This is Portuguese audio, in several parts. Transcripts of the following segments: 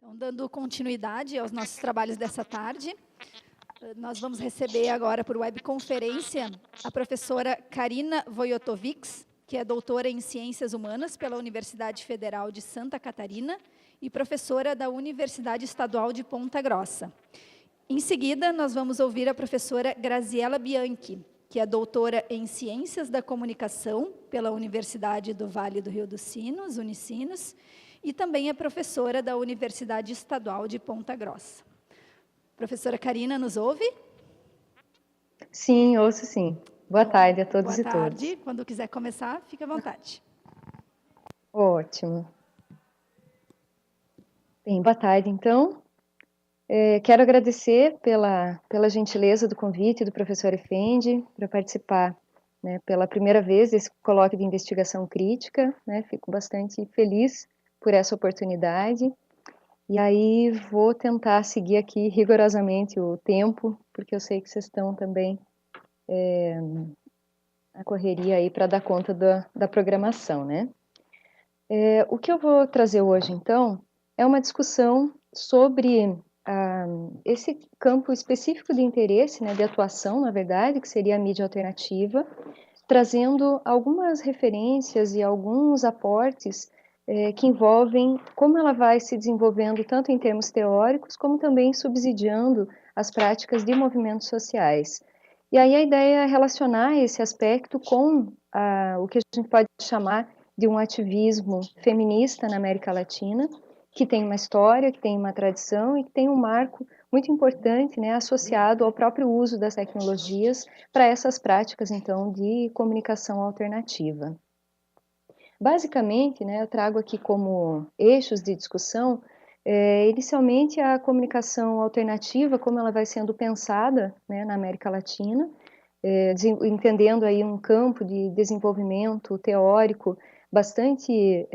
Então, dando continuidade aos nossos trabalhos dessa tarde, nós vamos receber agora por webconferência a professora Karina Vojotovics, que é doutora em Ciências Humanas pela Universidade Federal de Santa Catarina e professora da Universidade Estadual de Ponta Grossa. Em seguida, nós vamos ouvir a professora Graziela Bianchi, que é doutora em Ciências da Comunicação pela Universidade do Vale do Rio dos Sinos, Unicinos, e também é professora da Universidade Estadual de Ponta Grossa. Professora Karina, nos ouve? Sim, ouço sim. Boa tarde a todos e todas. Boa tarde. Quando quiser começar, fique à vontade. Ótimo. Bem, boa tarde, então. Quero agradecer pela gentileza do convite do professor Effendi para participar, né, pela primeira vez desse colóquio de investigação crítica, né, fico bastante feliz por essa oportunidade. E aí vou tentar seguir aqui rigorosamente o tempo, porque eu sei que vocês estão também na correria aí para dar conta da programação, né? O que eu vou trazer hoje, então, é uma discussão sobre esse campo específico de interesse, né, de atuação, na verdade, que seria a mídia alternativa, trazendo algumas referências e alguns aportes que envolvem como ela vai se desenvolvendo tanto em termos teóricos, como também subsidiando as práticas de movimentos sociais. E aí a ideia é relacionar esse aspecto com o que a gente pode chamar de um ativismo feminista na América Latina, que tem uma história, que tem uma tradição e que tem um marco muito importante, né, associado ao próprio uso das tecnologias para essas práticas, então, de comunicação alternativa. Basicamente, né, eu trago aqui como eixos de discussão, inicialmente a comunicação alternativa, como ela vai sendo pensada, né, na América Latina, entendendo aí um campo de desenvolvimento teórico bastante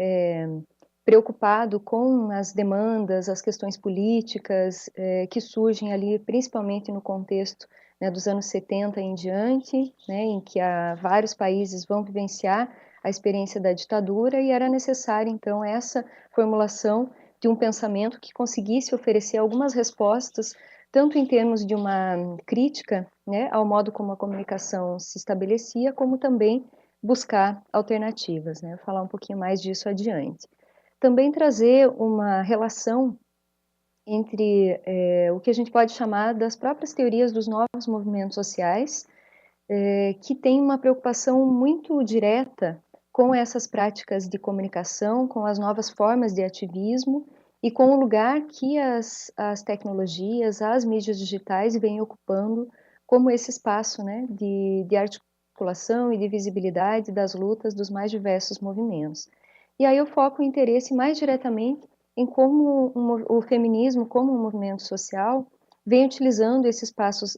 preocupado com as demandas, as questões políticas que surgem ali, principalmente no contexto, né, dos anos 70 em diante, né, em que vários países vão vivenciar a experiência da ditadura, e era necessária, então, essa formulação de um pensamento que conseguisse oferecer algumas respostas, tanto em termos de uma crítica, né, ao modo como a comunicação se estabelecia, como também buscar alternativas, né, vou falar um pouquinho mais disso adiante. Também trazer uma relação entre o que a gente pode chamar das próprias teorias dos novos movimentos sociais, que tem uma preocupação muito direta com essas práticas de comunicação, com as novas formas de ativismo e com o lugar que as tecnologias, as mídias digitais vêm ocupando como esse espaço, né, de articulação e de visibilidade das lutas dos mais diversos movimentos. E aí eu foco o interesse mais diretamente em como o feminismo, como um movimento social, vem utilizando esses espaços,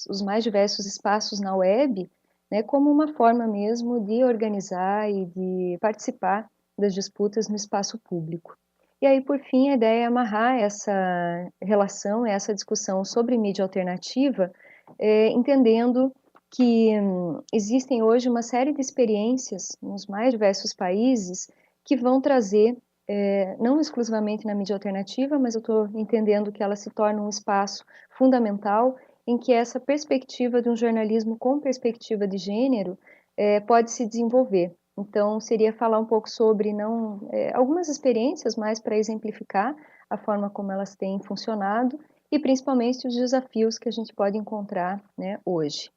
os mais diversos espaços na web, né, como uma forma mesmo de organizar e de participar das disputas no espaço público. E aí, por fim, a ideia é amarrar essa relação, essa discussão sobre mídia alternativa, entendendo que existem hoje uma série de experiências nos mais diversos países que vão trazer, não exclusivamente na mídia alternativa, mas eu estou entendendo que ela se torna um espaço fundamental em que essa perspectiva de um jornalismo com perspectiva de gênero pode se desenvolver. Então, seria falar um pouco sobre algumas experiências mais para exemplificar a forma como elas têm funcionado e principalmente os desafios que a gente pode encontrar, né, hoje.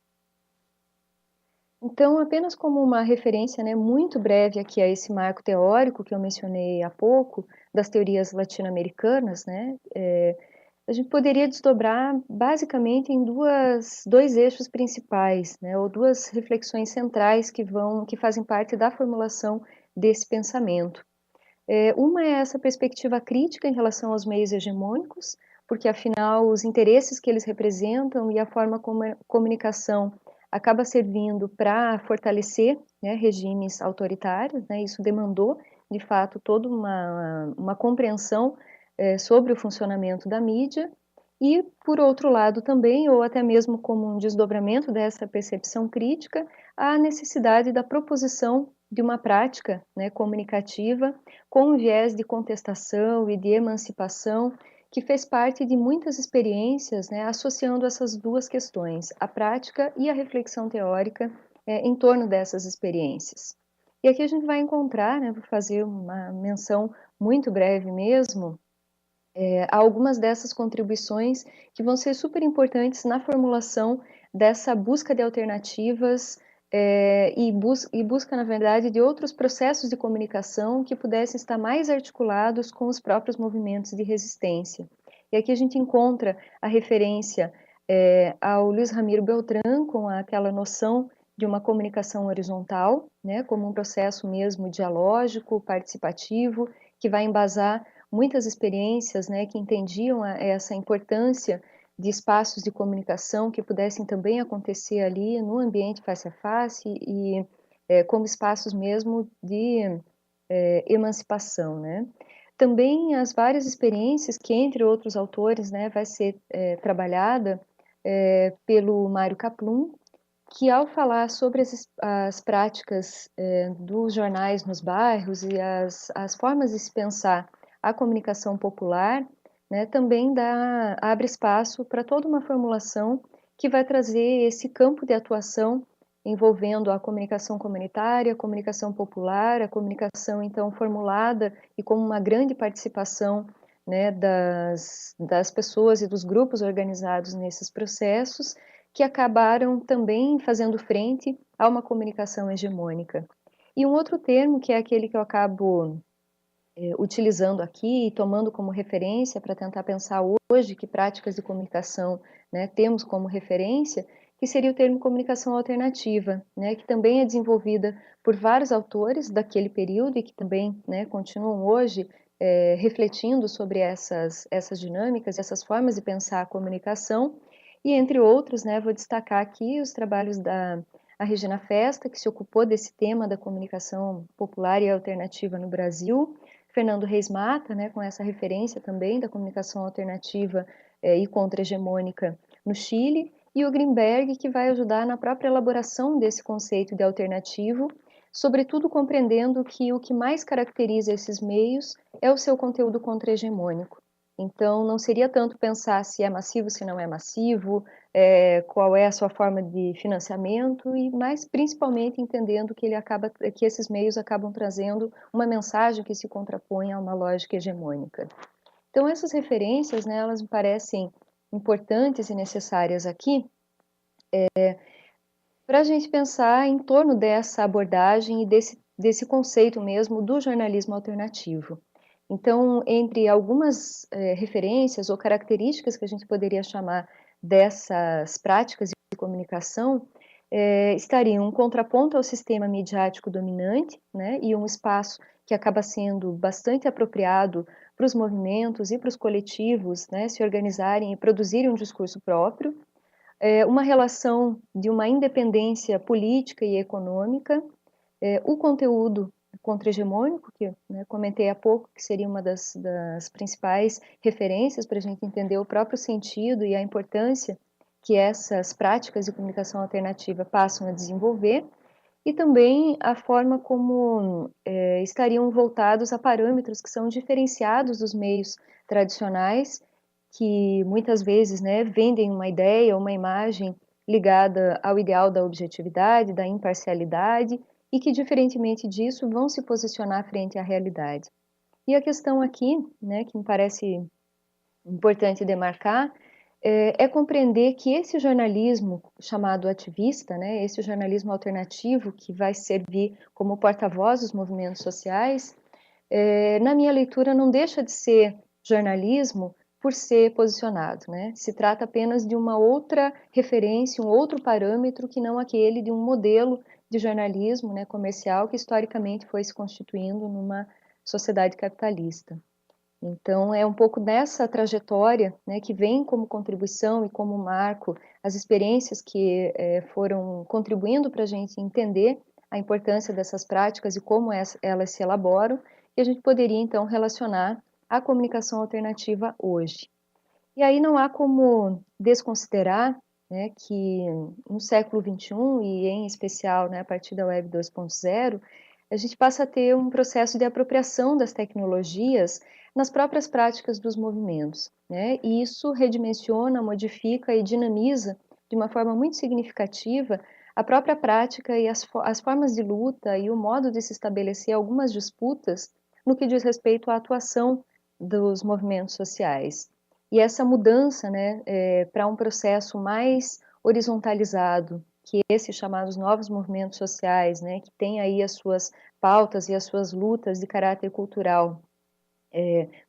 Então, apenas como uma referência, né, muito breve aqui a esse marco teórico que eu mencionei há pouco, das teorias latino-americanas, né, a gente poderia desdobrar basicamente em dois eixos principais, né, ou duas reflexões centrais que fazem parte da formulação desse pensamento. Uma é essa perspectiva crítica em relação aos meios hegemônicos, porque afinal os interesses que eles representam e a forma como a comunicação acaba servindo para fortalecer, né, regimes autoritários, né, isso demandou, de fato, toda uma compreensão sobre o funcionamento da mídia, e, por outro lado também, ou até mesmo como um desdobramento dessa percepção crítica, a necessidade da proposição de uma prática, né, comunicativa com um viés de contestação e de emancipação que fez parte de muitas experiências, né, associando essas duas questões, a prática e a reflexão teórica em torno dessas experiências. E aqui a gente vai encontrar, né, vou fazer uma menção muito breve mesmo, a algumas dessas contribuições que vão ser super importantes na formulação dessa busca de alternativas e busca, na verdade, de outros processos de comunicação que pudessem estar mais articulados com os próprios movimentos de resistência. E aqui a gente encontra a referência ao Luiz Ramiro Beltrán, com aquela noção de uma comunicação horizontal, né, como um processo mesmo dialógico, participativo, que vai embasar muitas experiências, né, que entendiam essa importância de espaços de comunicação que pudessem também acontecer ali no ambiente face a face e como espaços mesmo de emancipação, né. Também as várias experiências que, entre outros autores, né, vai ser trabalhada pelo Mário Kaplun, que ao falar sobre as práticas dos jornais nos bairros e as formas de se pensar a comunicação popular, né, também abre espaço para toda uma formulação que vai trazer esse campo de atuação envolvendo a comunicação comunitária, a comunicação popular, a comunicação então formulada e com uma grande participação, né, das pessoas e dos grupos organizados nesses processos, que acabaram também fazendo frente a uma comunicação hegemônica. E um outro termo, que é aquele que eu acabo utilizando aqui e tomando como referência para tentar pensar hoje que práticas de comunicação, né, temos como referência, que seria o termo comunicação alternativa, né, que também é desenvolvida por vários autores daquele período e que também, né, continuam hoje refletindo sobre essas dinâmicas, essas formas de pensar a comunicação. E entre outros, né, vou destacar aqui os trabalhos da Regina Festa, que se ocupou desse tema da comunicação popular e alternativa no Brasil, Fernando Reis Mata, né, com essa referência também da comunicação alternativa e contra-hegemônica no Chile, e o Greenberg, que vai ajudar na própria elaboração desse conceito de alternativo, sobretudo compreendendo que o que mais caracteriza esses meios é o seu conteúdo contra-hegemônico. Então, não seria tanto pensar se é massivo, se não é massivo, qual é a sua forma de financiamento, mas principalmente entendendo que que esses meios acabam trazendo uma mensagem que se contrapõe a uma lógica hegemônica. Então, essas referências, né, elas me parecem importantes e necessárias aqui, para a gente pensar em torno dessa abordagem e desse conceito mesmo do jornalismo alternativo. Então, entre algumas referências ou características que a gente poderia chamar dessas práticas de comunicação, estaria um contraponto ao sistema midiático dominante, né, e um espaço que acaba sendo bastante apropriado para os movimentos e para os coletivos, né, se organizarem e produzirem um discurso próprio, uma relação de uma independência política e econômica, o conteúdo contra-hegemônico, que, né, comentei há pouco, que seria uma das principais referências para a gente entender o próprio sentido e a importância que essas práticas de comunicação alternativa passam a desenvolver, e também a forma como estariam voltados a parâmetros que são diferenciados dos meios tradicionais, que muitas vezes, né, vendem uma ideia, uma imagem ligada ao ideal da objetividade, da imparcialidade, e que, diferentemente disso, vão se posicionar frente à realidade. E a questão aqui, né, que me parece importante demarcar, é compreender que esse jornalismo chamado ativista, né, esse jornalismo alternativo que vai servir como porta-voz dos movimentos sociais, na minha leitura não deixa de ser jornalismo por ser posicionado, né? Se trata apenas de uma outra referência, um outro parâmetro que não aquele de um modelo de jornalismo, né, comercial que historicamente foi se constituindo numa sociedade capitalista. Então, é um pouco dessa trajetória, né, que vem como contribuição e como marco as experiências que foram contribuindo para a gente entender a importância dessas práticas e como elas se elaboram, que a gente poderia, então, relacionar à comunicação alternativa hoje. E aí não há como desconsiderar, né, que no século XXI, e em especial, né, a partir da Web 2.0, a gente passa a ter um processo de apropriação das tecnologias nas próprias práticas dos movimentos, né? E isso redimensiona, modifica e dinamiza de uma forma muito significativa a própria prática e as formas de luta e o modo de se estabelecer algumas disputas no que diz respeito à atuação dos movimentos sociais. E essa mudança, né, para um processo mais horizontalizado, que esses chamados novos movimentos sociais, né, que têm aí as suas pautas e as suas lutas de caráter cultural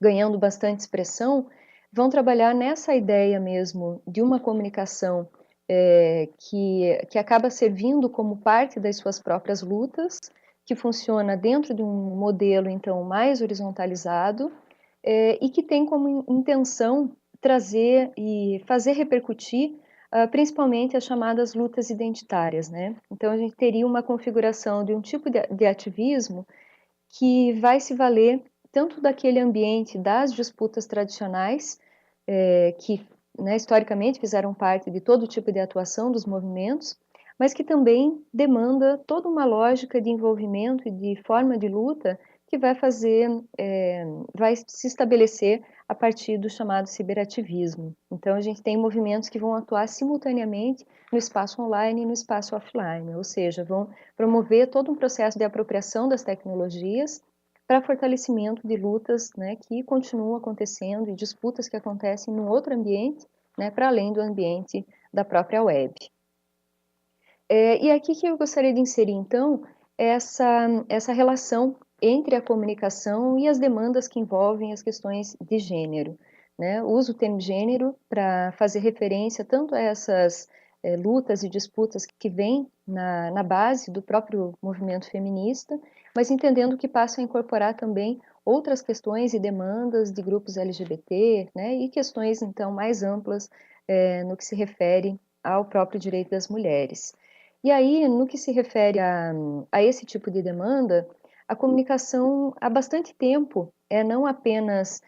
ganhando bastante expressão, vão trabalhar nessa ideia mesmo de uma comunicação que acaba servindo como parte das suas próprias lutas, que funciona dentro de um modelo, então, mais horizontalizado, e que tem como intenção trazer e fazer repercutir principalmente as chamadas lutas identitárias, né? Então, a gente teria uma configuração de um tipo de ativismo que vai se valer tanto daquele ambiente das disputas tradicionais, que né, historicamente fizeram parte de todo tipo de atuação dos movimentos, mas que também demanda toda uma lógica de envolvimento e de forma de luta que vai vai se estabelecer a partir do chamado ciberativismo. Então, a gente tem movimentos que vão atuar simultaneamente no espaço online e no espaço offline, ou seja, vão promover todo um processo de apropriação das tecnologias para fortalecimento de lutas, né, que continuam acontecendo e disputas que acontecem num outro ambiente, né, para além do ambiente da própria web. E aqui que eu gostaria de inserir, então, essa relação entre a comunicação e as demandas que envolvem as questões de gênero, né? Uso o termo gênero para fazer referência tanto a essas lutas e disputas que vêm na base do próprio movimento feminista, mas entendendo que passam a incorporar também outras questões e demandas de grupos LGBT, né? E questões, então, mais amplas no que se refere ao próprio direito das mulheres. E aí, no que se refere a esse tipo de demanda, a comunicação há bastante tempo é não apenas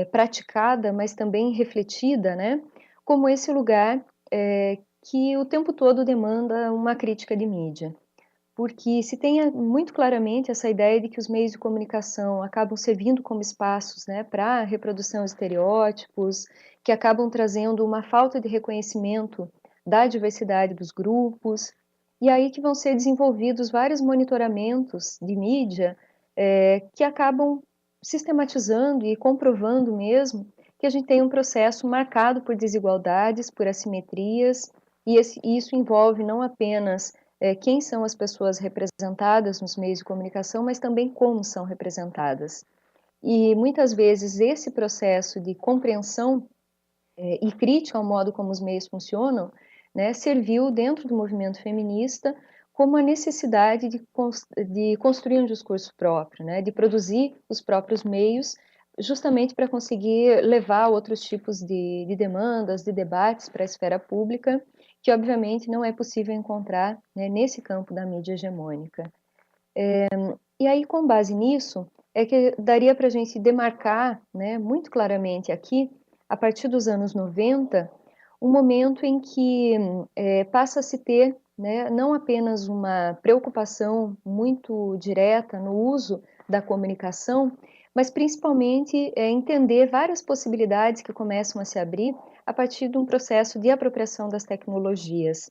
praticada, mas também refletida, né, como esse lugar que o tempo todo demanda uma crítica de mídia. Porque se tem muito claramente essa ideia de que os meios de comunicação acabam servindo como espaços, né, para reprodução de estereótipos, que acabam trazendo uma falta de reconhecimento da diversidade dos grupos, e aí que vão ser desenvolvidos vários monitoramentos de mídia que acabam sistematizando e comprovando mesmo que a gente tem um processo marcado por desigualdades, por assimetrias, e isso envolve não apenas quem são as pessoas representadas nos meios de comunicação, mas também como são representadas. E muitas vezes esse processo de compreensão e crítica ao modo como os meios funcionam, né, serviu dentro do movimento feminista como a necessidade de construir um discurso próprio, né, de produzir os próprios meios, justamente para conseguir levar outros tipos de demandas, de debates para a esfera pública, que obviamente não é possível encontrar né, nesse campo da mídia hegemônica. E aí, com base nisso, é que daria para a gente demarcar né, muito claramente aqui, a partir dos anos 90, um momento em que passa a se ter né, não apenas uma preocupação muito direta no uso da comunicação, mas principalmente entender várias possibilidades que começam a se abrir a partir de um processo de apropriação das tecnologias.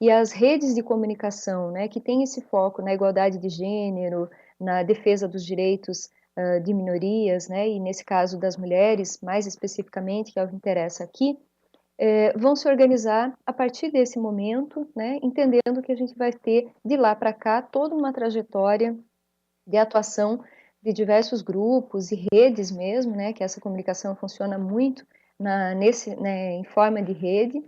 E as redes de comunicação, né, que têm esse foco na igualdade de gênero, na defesa dos direitos de minorias, né, e nesse caso das mulheres, mais especificamente, que é o que interessa aqui, vão se organizar a partir desse momento, né, entendendo que a gente vai ter de lá para cá toda uma trajetória de atuação de diversos grupos e redes mesmo, né, que essa comunicação funciona muito em forma de rede,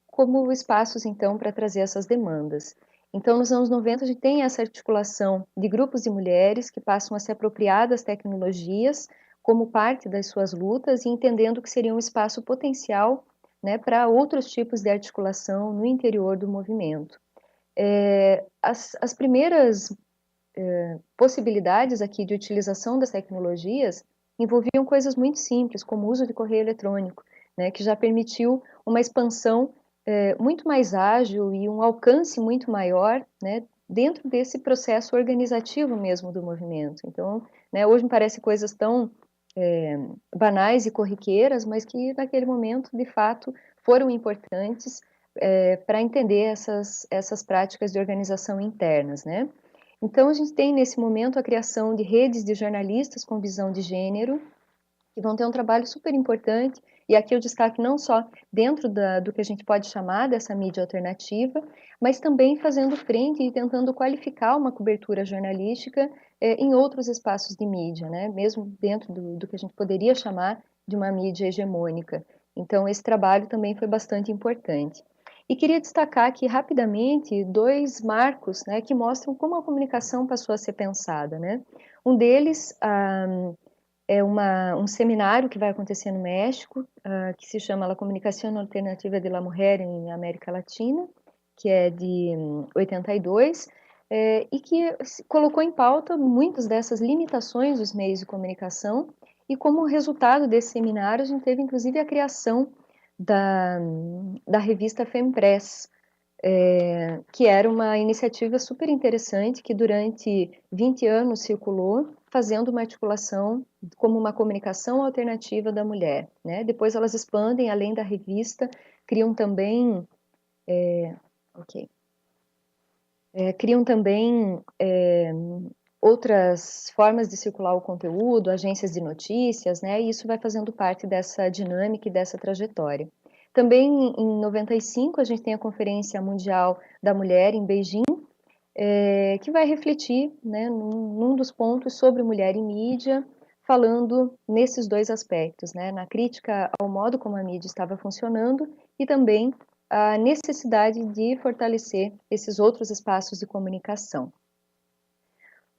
como espaços, então, para trazer essas demandas. Então, nos anos 90, a gente tem essa articulação de grupos de mulheres que passam a se apropriar das tecnologias como parte das suas lutas e entendendo que seria um espaço potencial né, para outros tipos de articulação no interior do movimento. As primeiras possibilidades aqui de utilização das tecnologias envolviam coisas muito simples, como o uso de correio eletrônico, né, que já permitiu uma expansão muito mais ágil e um alcance muito maior né, dentro desse processo organizativo mesmo do movimento. Então, né, hoje me parece coisas tão banais e corriqueiras, mas que naquele momento, de fato, foram importantes para entender essas práticas de organização internas, né? Então, a gente tem nesse momento a criação de redes de jornalistas com visão de gênero, que vão ter um trabalho super importante, e aqui eu destaco não só dentro do que a gente pode chamar dessa mídia alternativa, mas também fazendo frente e tentando qualificar uma cobertura jornalística em outros espaços de mídia, né? Mesmo dentro do que a gente poderia chamar de uma mídia hegemônica. Então, esse trabalho também foi bastante importante. E queria destacar aqui rapidamente 2 marcos, né, que mostram como a comunicação passou a ser pensada, né? Um deles, é um seminário que vai acontecer no México, que se chama La Comunicación Alternativa de la Mujer em América Latina, que é de 82, e que colocou em pauta muitas dessas limitações dos meios de comunicação, e como resultado desse seminário, a gente teve inclusive a criação da revista Fempress, que era uma iniciativa super interessante que durante 20 anos circulou, fazendo uma articulação como uma comunicação alternativa da mulher, né? Depois elas expandem, além da revista, criam também, criam também outras formas de circular o conteúdo, agências de notícias, né? E isso vai fazendo parte dessa dinâmica e dessa trajetória. Também em 95 a gente tem a Conferência Mundial da Mulher em Beijing, que vai refletir, né, num dos pontos sobre mulher em mídia, falando nesses 2 aspectos, né, na crítica ao modo como a mídia estava funcionando e também a necessidade de fortalecer esses outros espaços de comunicação.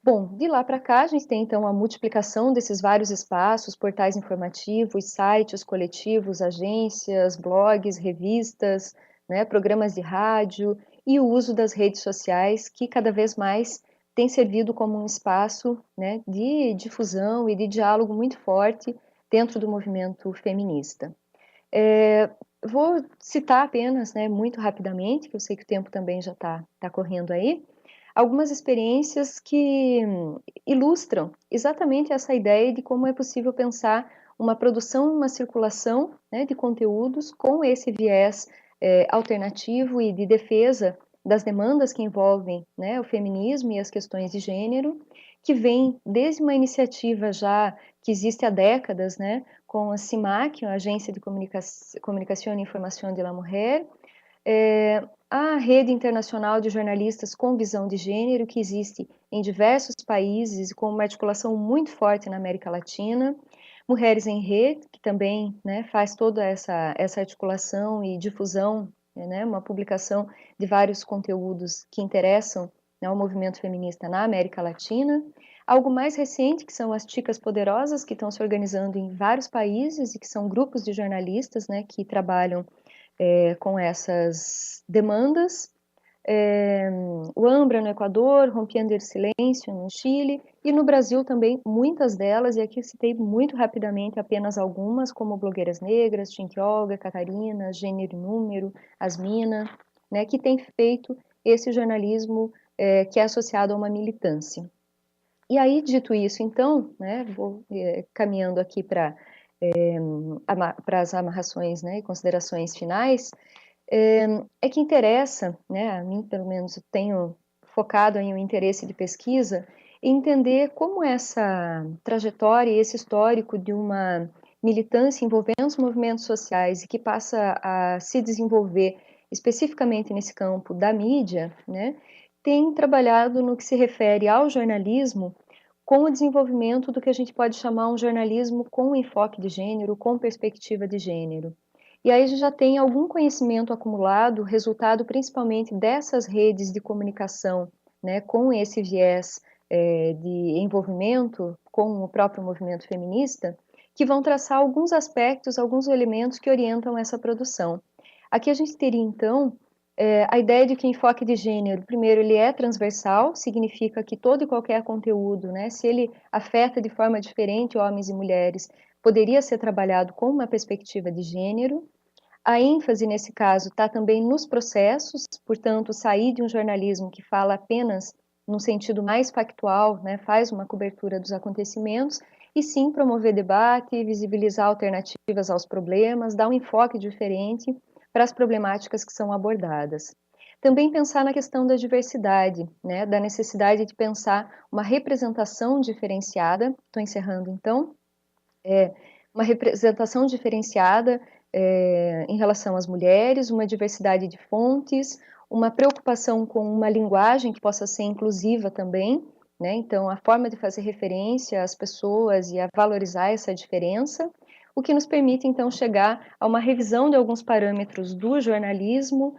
Bom, de lá para cá a gente tem então a multiplicação desses vários espaços, portais informativos, sites coletivos, agências, blogs, revistas, né, programas de rádio e o uso das redes sociais, que cada vez mais tem servido como um espaço, né, de difusão e de diálogo muito forte dentro do movimento feminista. Vou citar apenas, né, muito rapidamente, que eu sei que o tempo também já está correndo aí, algumas experiências que ilustram exatamente essa ideia de como é possível pensar uma produção, uma circulação, né, de conteúdos com esse viés alternativo e de defesa das demandas que envolvem, né, o feminismo e as questões de gênero, que vem desde uma iniciativa já que existe há décadas, né, com a CIMAC, a Agência de Comunicação e Informação de la Mujer, a rede internacional de jornalistas com visão de gênero, que existe em diversos países, com uma articulação muito forte na América Latina. Mulheres em Rede, que também, né, faz toda essa articulação e difusão, né, uma publicação de vários conteúdos que interessam, né, ao movimento feminista na América Latina. Algo mais recente, que são as Chicas Poderosas, que estão se organizando em vários países e que são grupos de jornalistas, né, que trabalham com essas demandas. O Ambra no Equador, Rompiendo el Silêncio no Chile, e no Brasil também muitas delas, e aqui eu citei muito rapidamente apenas algumas, como Blogueiras Negras, Tink Olga, Catarina, Gênero e Número, Asmina, né, que tem feito esse jornalismo que é associado a uma militância. E aí, dito isso, então, né, vou caminhando aqui para as amarrações, né, e considerações finais, que interessa, né, a mim pelo menos eu tenho focado em um interesse de pesquisa, em entender como essa trajetória e esse histórico de uma militância envolvendo os movimentos sociais e que passa a se desenvolver especificamente nesse campo da mídia, né, tem trabalhado no que se refere ao jornalismo com o desenvolvimento do que a gente pode chamar um jornalismo com enfoque de gênero, com perspectiva de gênero. E aí a gente já tem algum conhecimento acumulado, resultado principalmente dessas redes de comunicação, né, com esse viés de envolvimento com o próprio movimento feminista, que vão traçar alguns aspectos, alguns elementos que orientam essa produção. Aqui a gente teria, então, a ideia de que o enfoque de gênero, primeiro, ele é transversal, significa que todo e qualquer conteúdo, né, se ele afeta de forma diferente homens e mulheres, poderia ser trabalhado com uma perspectiva de gênero. A ênfase, nesse caso, está também nos processos, portanto, sair de um jornalismo que fala apenas num sentido mais factual, né, faz uma cobertura dos acontecimentos, e sim promover debate, visibilizar alternativas aos problemas, dar um enfoque diferente para as problemáticas que são abordadas. Também pensar na questão da diversidade, né, da necessidade de pensar uma representação diferenciada, estou encerrando então, uma representação diferenciada em relação às mulheres, uma diversidade de fontes, uma preocupação com uma linguagem que possa ser inclusiva também, né? Então, a forma de fazer referência às pessoas e a valorizar essa diferença, o que nos permite, então, chegar a uma revisão de alguns parâmetros do jornalismo,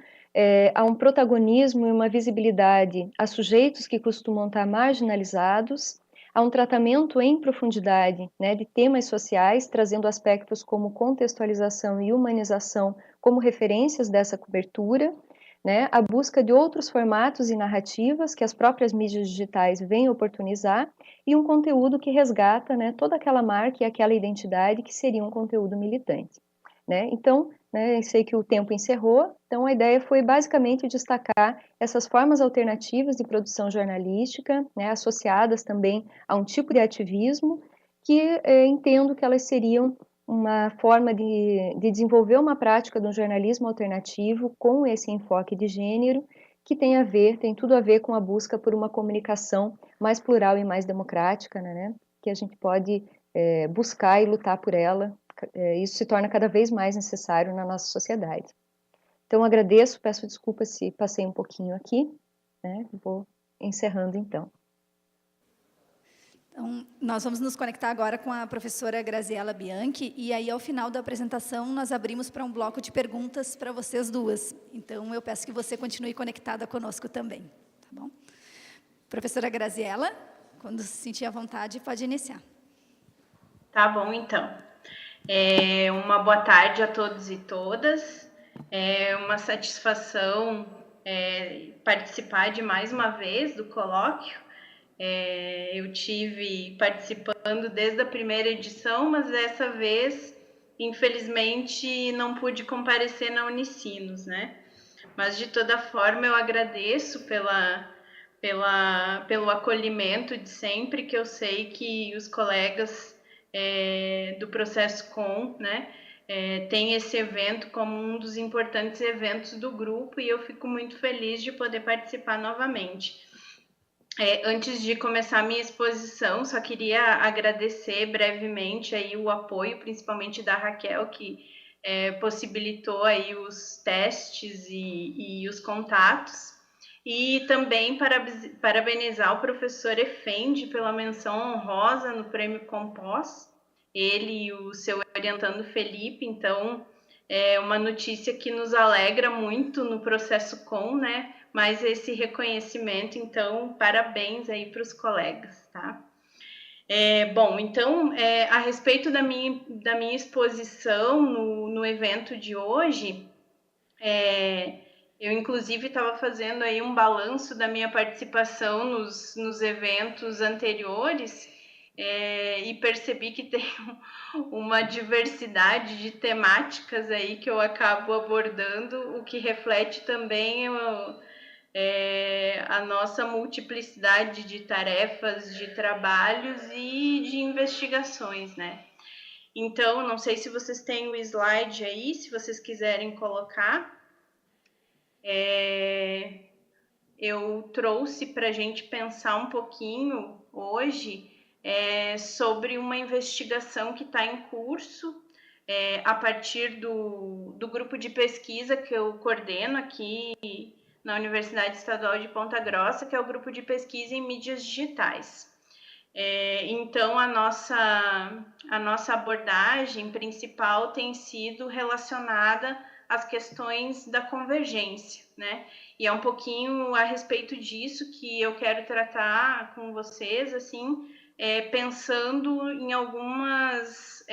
a um protagonismo e uma visibilidade a sujeitos que costumam estar marginalizados, há um tratamento em profundidade, né, de temas sociais, trazendo aspectos como contextualização e humanização como referências dessa cobertura, né, a busca de outros formatos e narrativas que as próprias mídias digitais vêm oportunizar, e um conteúdo que resgata, né, toda aquela marca e aquela identidade que seria um conteúdo militante. Né? Então, né, eu sei que o tempo encerrou, então a ideia foi basicamente destacar essas formas alternativas de produção jornalística, né, associadas também a um tipo de ativismo, que entendo que elas seriam uma forma de desenvolver uma prática de um jornalismo alternativo com esse enfoque de gênero, que tem tudo a ver com a busca por uma comunicação mais plural e mais democrática, né, que a gente pode buscar e lutar por ela. Isso se torna cada vez mais necessário na nossa sociedade. Então, agradeço, peço desculpas se passei um pouquinho aqui, né? Vou encerrando então. Então, nós vamos nos conectar agora com a professora Graziela Bianchi, e aí, ao final da apresentação, nós abrimos para um bloco de perguntas para vocês duas. Então, eu peço que você continue conectada conosco também, tá bom? Professora Graziela, quando se sentir à vontade, pode iniciar. Tá bom, então. Uma boa tarde a todos e todas. É uma satisfação participar de mais uma vez do colóquio. Eu tive participando desde a primeira edição, mas dessa vez, infelizmente, não pude comparecer na Unicinos, né? Mas, de toda forma, eu agradeço pelo acolhimento de sempre, que eu sei que os colegas do Processo Com, né, tem esse evento como um dos importantes eventos do grupo, e eu fico muito feliz de poder participar novamente. Antes de começar a minha exposição, só queria agradecer brevemente aí o apoio, principalmente da Raquel, que possibilitou aí os testes e os contatos, e também parabenizar o professor Efendi pela menção honrosa no Prêmio Compós, ele e o seu orientando Felipe. Então, é uma notícia que nos alegra muito no Processo Com, né? Mas esse reconhecimento, então, parabéns aí para os colegas, tá? Bom, então, a respeito da minha exposição no evento de hoje, eu, inclusive, estava fazendo aí um balanço da minha participação nos eventos anteriores, e percebi que tem uma diversidade de temáticas aí que eu acabo abordando, o que reflete também a nossa multiplicidade de tarefas, de trabalhos e de investigações, né? Então, não sei se vocês têm o slide aí, se vocês quiserem colocar. Eu trouxe para a gente pensar um pouquinho hoje sobre uma investigação que está em curso a partir do grupo de pesquisa que eu coordeno aqui na Universidade Estadual de Ponta Grossa, que é o grupo de pesquisa em mídias digitais. Então, a nossa abordagem principal tem sido relacionada às questões da convergência, né? E é um pouquinho a respeito disso que eu quero tratar com vocês, assim, pensando em algumas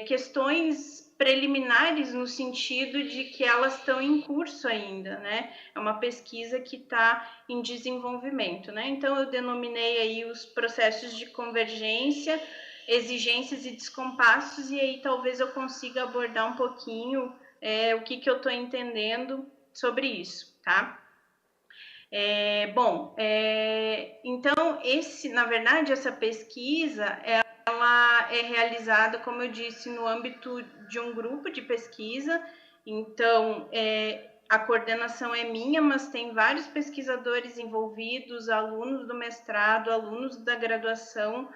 questões preliminares, no sentido de que elas estão em curso ainda, né? É uma pesquisa que está em desenvolvimento, né? Então, eu denominei aí os processos de convergência exigências e descompassos, e aí talvez eu consiga abordar um pouquinho o que eu estou entendendo sobre isso, tá? Então, na verdade, essa pesquisa, ela é realizada, como eu disse, no âmbito de um grupo de pesquisa. Então, a coordenação é minha, mas tem vários pesquisadores envolvidos, alunos do mestrado, alunos da graduação,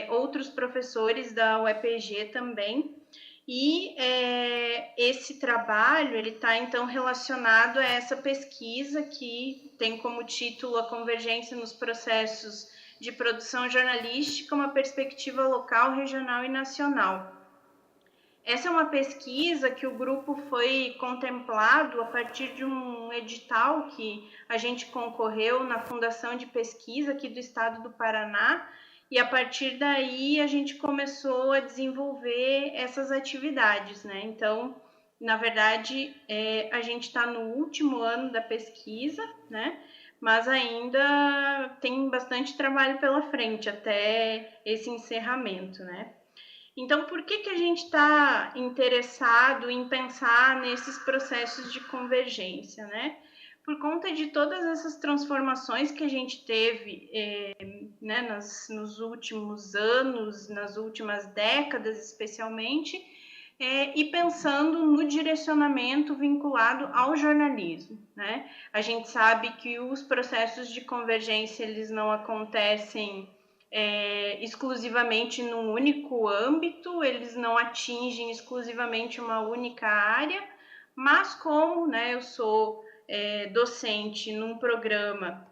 outros professores da UEPG também. E esse trabalho ele está então relacionado a essa pesquisa que tem como título a convergência nos processos de produção jornalística, uma perspectiva local, regional e nacional. Essa é uma pesquisa que o grupo foi contemplado a partir de um edital que a gente concorreu na Fundação de Pesquisa aqui do estado do Paraná, e a partir daí a gente começou a desenvolver essas atividades, né? Então, na verdade, a gente está no último ano da pesquisa, né? Mas ainda tem bastante trabalho pela frente até esse encerramento, né? Então, por que a gente está interessado em pensar nesses processos de convergência, né? Por conta de todas essas transformações que a gente teve né, nos últimos anos, nas últimas décadas especialmente, e pensando no direcionamento vinculado ao jornalismo, né? A gente sabe que os processos de convergência, eles não acontecem exclusivamente num único âmbito, eles não atingem exclusivamente uma única área, mas como, né, eu sou docente num programa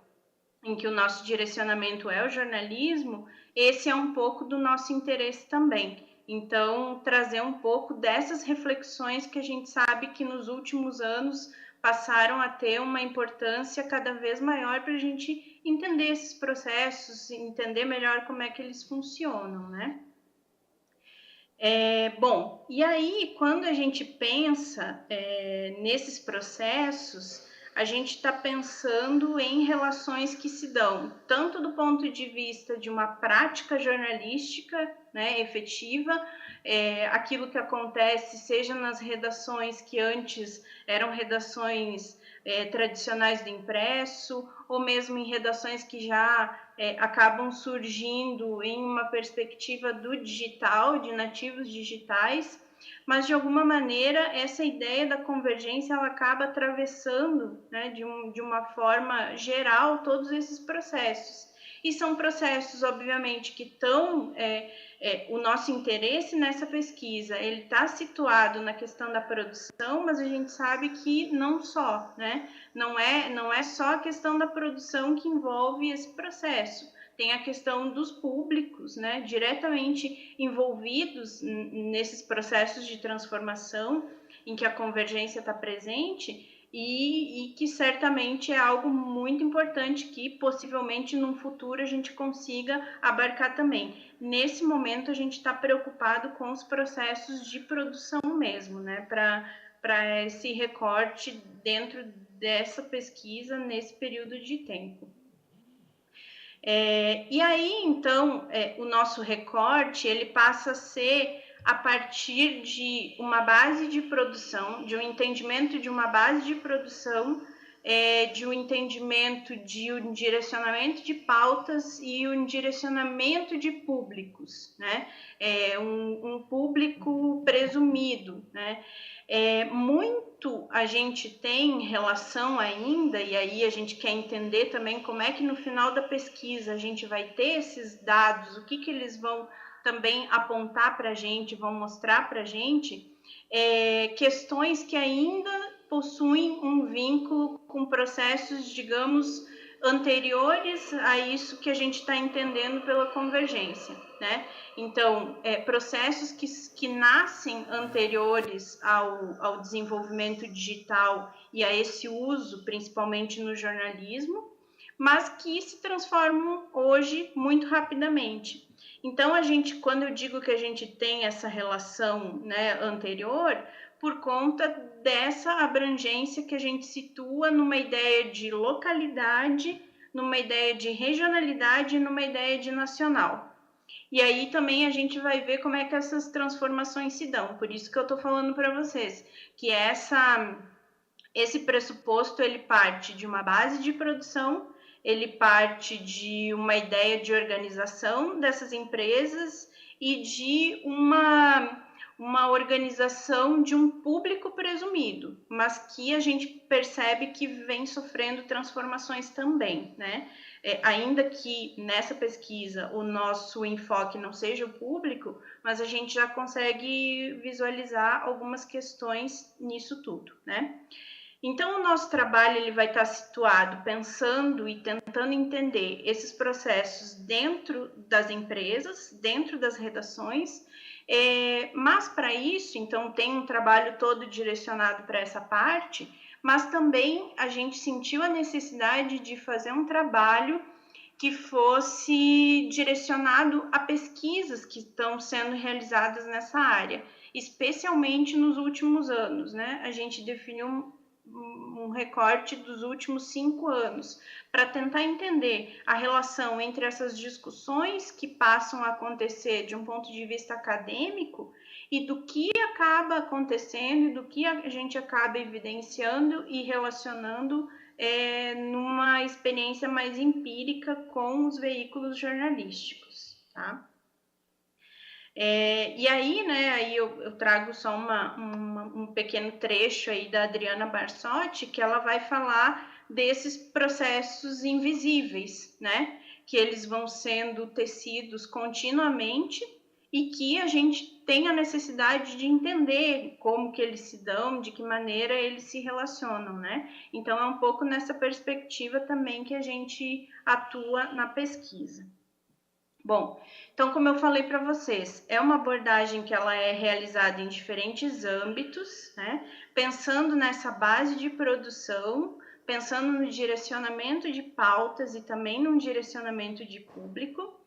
em que o nosso direcionamento é o jornalismo, esse é um pouco do nosso interesse também. Então, trazer um pouco dessas reflexões que a gente sabe que nos últimos anos passaram a ter uma importância cada vez maior para a gente entender esses processos, entender melhor como é que eles funcionam, né? Bom, e aí, quando a gente pensa nesses processos, a gente está pensando em relações que se dão tanto do ponto de vista de uma prática jornalística, né, efetiva, aquilo que acontece, seja nas redações que antes eram redações tradicionais do impresso, ou mesmo em redações que já acabam surgindo em uma perspectiva do digital, de nativos digitais, mas de alguma maneira essa ideia da convergência ela acaba atravessando, né, de uma forma geral todos esses processos. E são processos, obviamente, que estão... o nosso interesse nessa pesquisa, ele está situado na questão da produção, mas a gente sabe que não só, né? Não é só a questão da produção que envolve esse processo. Tem a questão dos públicos, né, diretamente envolvidos nesses processos de transformação em que a convergência está presente e que certamente é algo muito importante que possivelmente num futuro a gente consiga abarcar também. Nesse momento a gente está preocupado com os processos de produção mesmo, né, para esse recorte dentro dessa pesquisa nesse período de tempo. E aí, então, o nosso recorte, ele passa a ser a partir de uma base de produção, de um entendimento de uma base de produção, de um entendimento de um direcionamento de pautas e um direcionamento de públicos, né? Um público presumido, né? Muito a gente tem relação ainda, e aí a gente quer entender também como é que no final da pesquisa a gente vai ter esses dados, o que eles vão também apontar para a gente, vão mostrar para a gente, questões que ainda possuem um vínculo com processos, digamos, anteriores a isso que a gente está entendendo pela convergência, né? Então, processos que nascem anteriores ao desenvolvimento digital e a esse uso, principalmente no jornalismo, mas que se transformam hoje muito rapidamente. Então, quando eu digo que a gente tem essa relação, né, anterior, por conta dessa abrangência que a gente situa numa ideia de localidade, numa ideia de regionalidade e numa ideia de nacional. E aí também a gente vai ver como é que essas transformações se dão. Por isso que eu estou falando para vocês, que esse pressuposto ele parte de uma base de produção, ele parte de uma ideia de organização dessas empresas e de uma organização de um público presumido, mas que a gente percebe que vem sofrendo transformações também, né? Ainda que nessa pesquisa o nosso enfoque não seja o público, mas a gente já consegue visualizar algumas questões nisso tudo, né? Então, o nosso trabalho ele vai estar situado pensando e tentando entender esses processos dentro das empresas, dentro das redações, mas para isso, então, tem um trabalho todo direcionado para essa parte, mas também a gente sentiu a necessidade de fazer um trabalho que fosse direcionado a pesquisas que estão sendo realizadas nessa área, especialmente nos últimos anos, né? A gente definiu um recorte dos últimos 5 anos, para tentar entender a relação entre essas discussões que passam a acontecer de um ponto de vista acadêmico e do que acaba acontecendo e do que a gente acaba evidenciando e relacionando numa experiência mais empírica com os veículos jornalísticos, tá? E aí, né, aí eu trago só um pequeno trecho aí da Adriana Barsotti, que ela vai falar desses processos invisíveis, né, que eles vão sendo tecidos continuamente e que a gente tem a necessidade de entender como que eles se dão, de que maneira eles se relacionam, né? Então, é um pouco nessa perspectiva também que a gente atua na pesquisa. Bom, então, como eu falei para vocês, é uma abordagem que ela é realizada em diferentes âmbitos, né? Pensando nessa base de produção, pensando no direcionamento de pautas e também no direcionamento de público.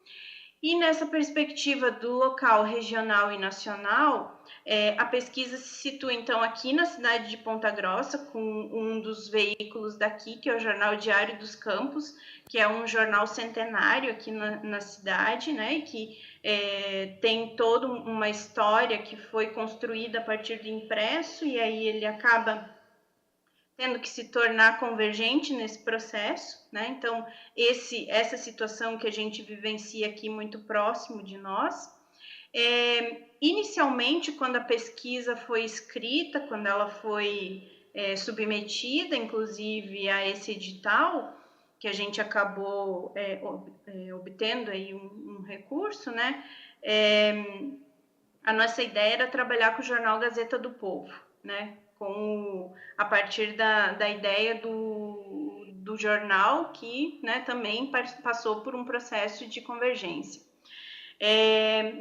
E nessa perspectiva do local, regional e nacional, a pesquisa se situa, então, aqui na cidade de Ponta Grossa, com um dos veículos daqui, que é o Jornal Diário dos Campos, que é um jornal centenário aqui na cidade, né, e que tem toda uma história que foi construída a partir de impresso, e aí ele acaba tendo que se tornar convergente nesse processo, né? Então, essa situação que a gente vivencia aqui muito próximo de nós. Inicialmente, quando a pesquisa foi escrita, quando ela foi submetida, inclusive, a esse edital, que a gente acabou obtendo aí um recurso, né? A nossa ideia era trabalhar com o jornal Gazeta do Povo, né? A partir da ideia do jornal que, né, também passou por um processo de convergência.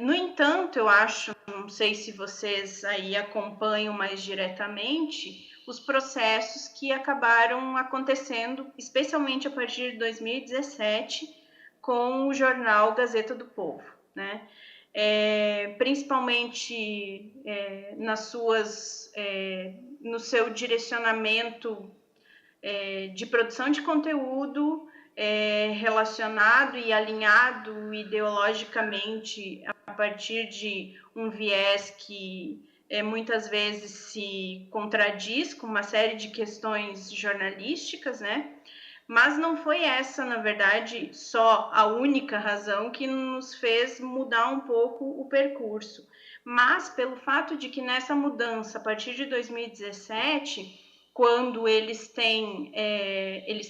No entanto, eu acho, não sei se vocês aí acompanham mais diretamente, os processos que acabaram acontecendo, especialmente a partir de 2017, com o jornal Gazeta do Povo, né? Principalmente no seu direcionamento de produção de conteúdo relacionado e alinhado ideologicamente a partir de um viés que muitas vezes se contradiz com uma série de questões jornalísticas, né? Mas não foi essa, na verdade, só a única razão que nos fez mudar um pouco o percurso. Mas pelo fato de que nessa mudança, a partir de 2017, quando eles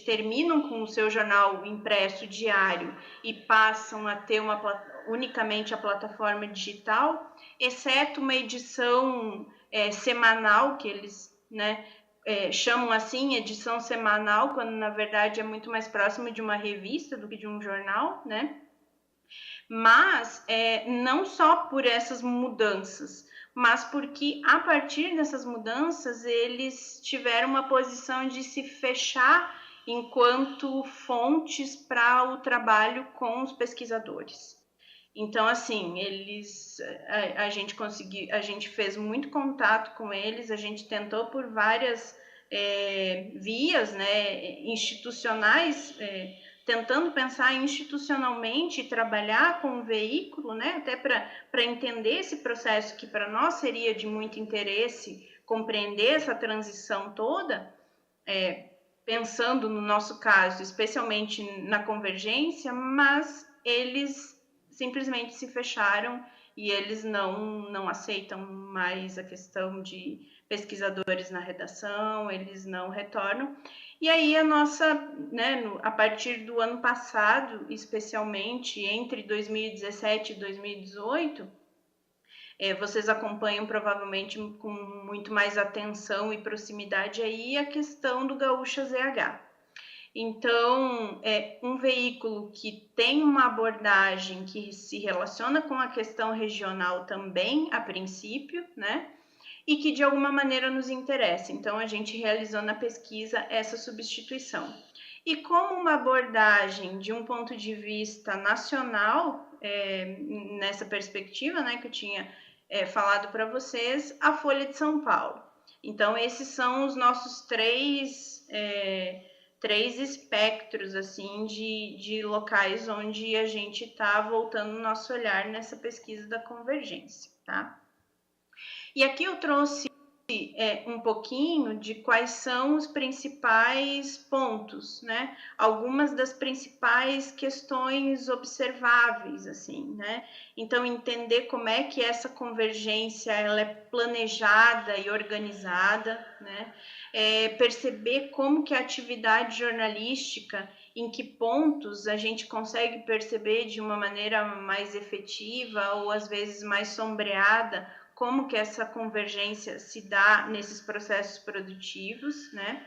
terminam com o seu jornal impresso diário e passam a ter unicamente a plataforma digital, exceto uma edição semanal que eles, né, chamam assim, edição semanal, quando na verdade é muito mais próximo de uma revista do que de um jornal, né? Mas não só por essas mudanças, mas porque a partir dessas mudanças eles tiveram uma posição de se fechar enquanto fontes para o trabalho com os pesquisadores. Então, assim, a gente fez muito contato com eles, a gente tentou por várias vias, né, institucionais, tentando pensar institucionalmente e trabalhar com o veículo, né, até para entender esse processo que para nós seria de muito interesse compreender essa transição toda, pensando no nosso caso, especialmente na convergência, mas eles simplesmente se fecharam e eles não aceitam mais a questão de pesquisadores na redação, eles não retornam. E aí a nossa, né, a partir do ano passado, especialmente entre 2017 e 2018, vocês acompanham provavelmente com muito mais atenção e proximidade aí a questão do Gaúcha ZH. Então, é um veículo que tem uma abordagem que se relaciona com a questão regional também, a princípio, né? E que de alguma maneira nos interessa. Então, a gente realizou na pesquisa essa substituição. E como uma abordagem de um ponto de vista nacional, nessa perspectiva, né, que eu tinha falado para vocês, a Folha de São Paulo. Então, esses são os nossos três espectros assim de locais onde a gente está voltando o nosso olhar nessa pesquisa da convergência, tá? E aqui eu trouxe um pouquinho de quais são os principais pontos, né? Algumas das principais questões observáveis, assim, né? Então, entender como é que essa convergência ela é planejada e organizada, né? Perceber como que a atividade jornalística, em que pontos a gente consegue perceber de uma maneira mais efetiva ou às vezes mais sombreada como que essa convergência se dá nesses processos produtivos, né?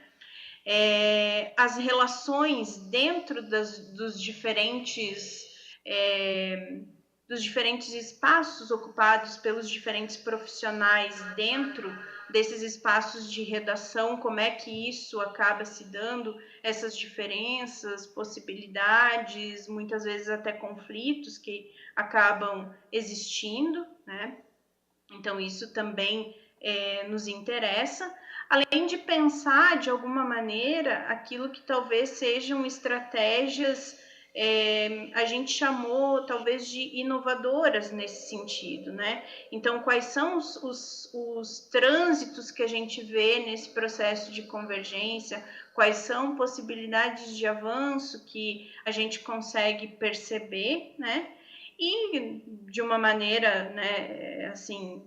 As relações dentro dos diferentes espaços ocupados pelos diferentes profissionais dentro desses espaços de redação, como é que isso acaba se dando, essas diferenças, possibilidades, muitas vezes até conflitos que acabam existindo, né? Então, isso também nos interessa, além de pensar, de alguma maneira, aquilo que talvez sejam estratégias, a gente chamou, talvez, de inovadoras nesse sentido, né? Então, quais são os trânsitos que a gente vê nesse processo de convergência, quais são possibilidades de avanço que a gente consegue perceber, né? E de uma maneira, né, assim,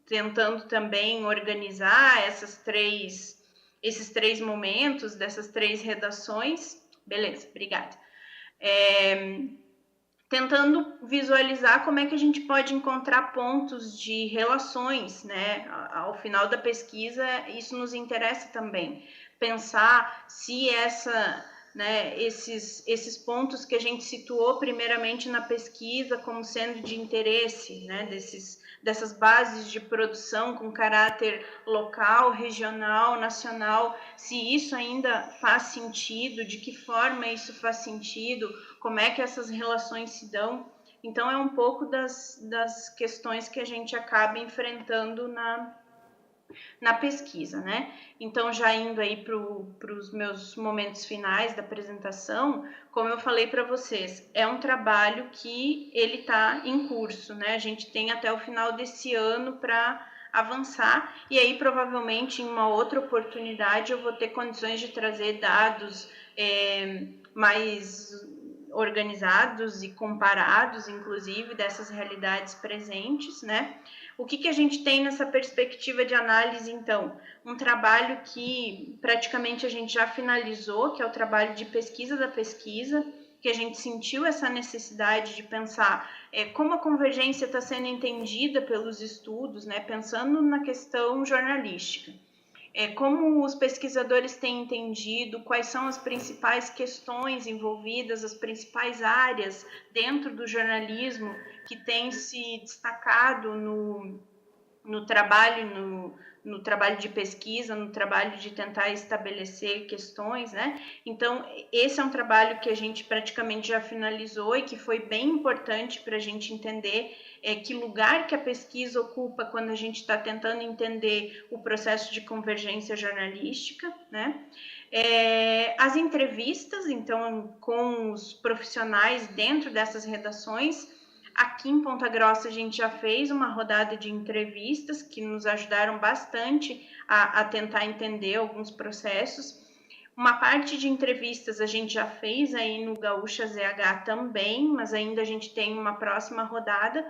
tentando também organizar esses três momentos dessas três redações. Beleza, obrigada. Tentando visualizar como é que a gente pode encontrar pontos de relações, né? Ao final da pesquisa, isso nos interessa também. Pensar se esses pontos que a gente situou primeiramente na pesquisa como sendo de interesse, né, dessas bases de produção com caráter local, regional, nacional, se isso ainda faz sentido, de que forma isso faz sentido, como é que essas relações se dão. Então, é um pouco das questões que a gente acaba enfrentando na pesquisa, né? Então, já indo aí para os meus momentos finais da apresentação, como eu falei para vocês, é um trabalho que ele está em curso, né? A gente tem até o final desse ano para avançar, e aí provavelmente em uma outra oportunidade eu vou ter condições de trazer dados mais organizados e comparados, inclusive, dessas realidades presentes, né? O que a gente tem nessa perspectiva de análise, então? Um trabalho que praticamente a gente já finalizou, que é o trabalho de pesquisa da pesquisa, que a gente sentiu essa necessidade de pensar como a convergência está sendo entendida pelos estudos, né? Pensando na questão jornalística. Como os pesquisadores têm entendido, quais são as principais questões envolvidas, as principais áreas dentro do jornalismo que têm se destacado no trabalho, no trabalho de pesquisa, no trabalho de tentar estabelecer questões, né? Então, esse é um trabalho que a gente praticamente já finalizou e que foi bem importante para a gente entender que lugar que a pesquisa ocupa quando a gente está tentando entender o processo de convergência jornalística, né? As entrevistas, então, com os profissionais dentro dessas redações. Aqui em Ponta Grossa a gente já fez uma rodada de entrevistas que nos ajudaram bastante a tentar entender alguns processos. Uma parte de entrevistas a gente já fez aí no Gaúcha ZH também, mas ainda a gente tem uma próxima rodada.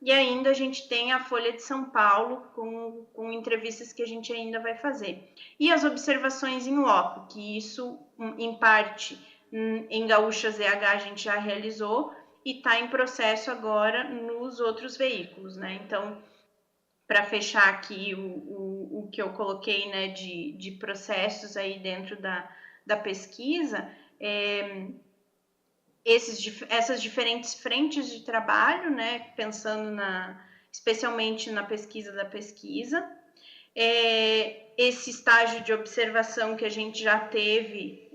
E ainda a gente tem a Folha de São Paulo com entrevistas que a gente ainda vai fazer. E as observações em loco, que isso, em parte, em Gaúcha ZH a gente já realizou, e está em processo agora nos outros veículos, né? Então, para fechar aqui o que eu coloquei, né, de processos aí dentro da pesquisa, essas diferentes frentes de trabalho, né, pensando especialmente na pesquisa da pesquisa, esse estágio de observação que a gente já teve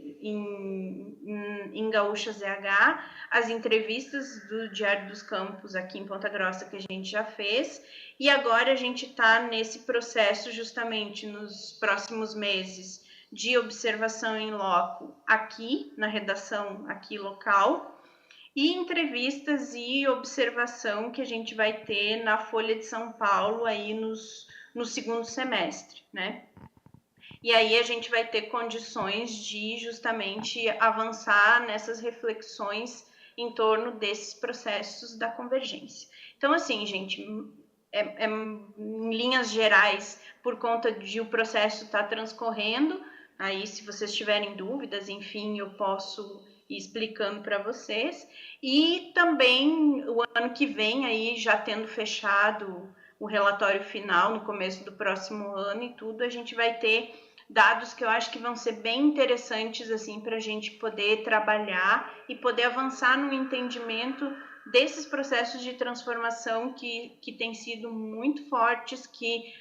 em Gaúcha ZH, as entrevistas do Diário dos Campos aqui em Ponta Grossa que a gente já fez, e agora a gente está nesse processo justamente nos próximos meses de observação em loco aqui na redação aqui local, e entrevistas e observação que a gente vai ter na Folha de São Paulo aí no segundo semestre, né? E aí a gente vai ter condições de justamente avançar nessas reflexões em torno desses processos da convergência. Então, assim, gente, em linhas gerais, por conta de o processo estar transcorrendo, aí se vocês tiverem dúvidas, enfim, eu posso ir explicando para vocês. E também o ano que vem, aí já tendo fechado o relatório final no começo do próximo ano e tudo, a gente vai ter dados que eu acho que vão ser bem interessantes assim para a gente poder trabalhar e poder avançar no entendimento desses processos de transformação que têm sido muito fortes, que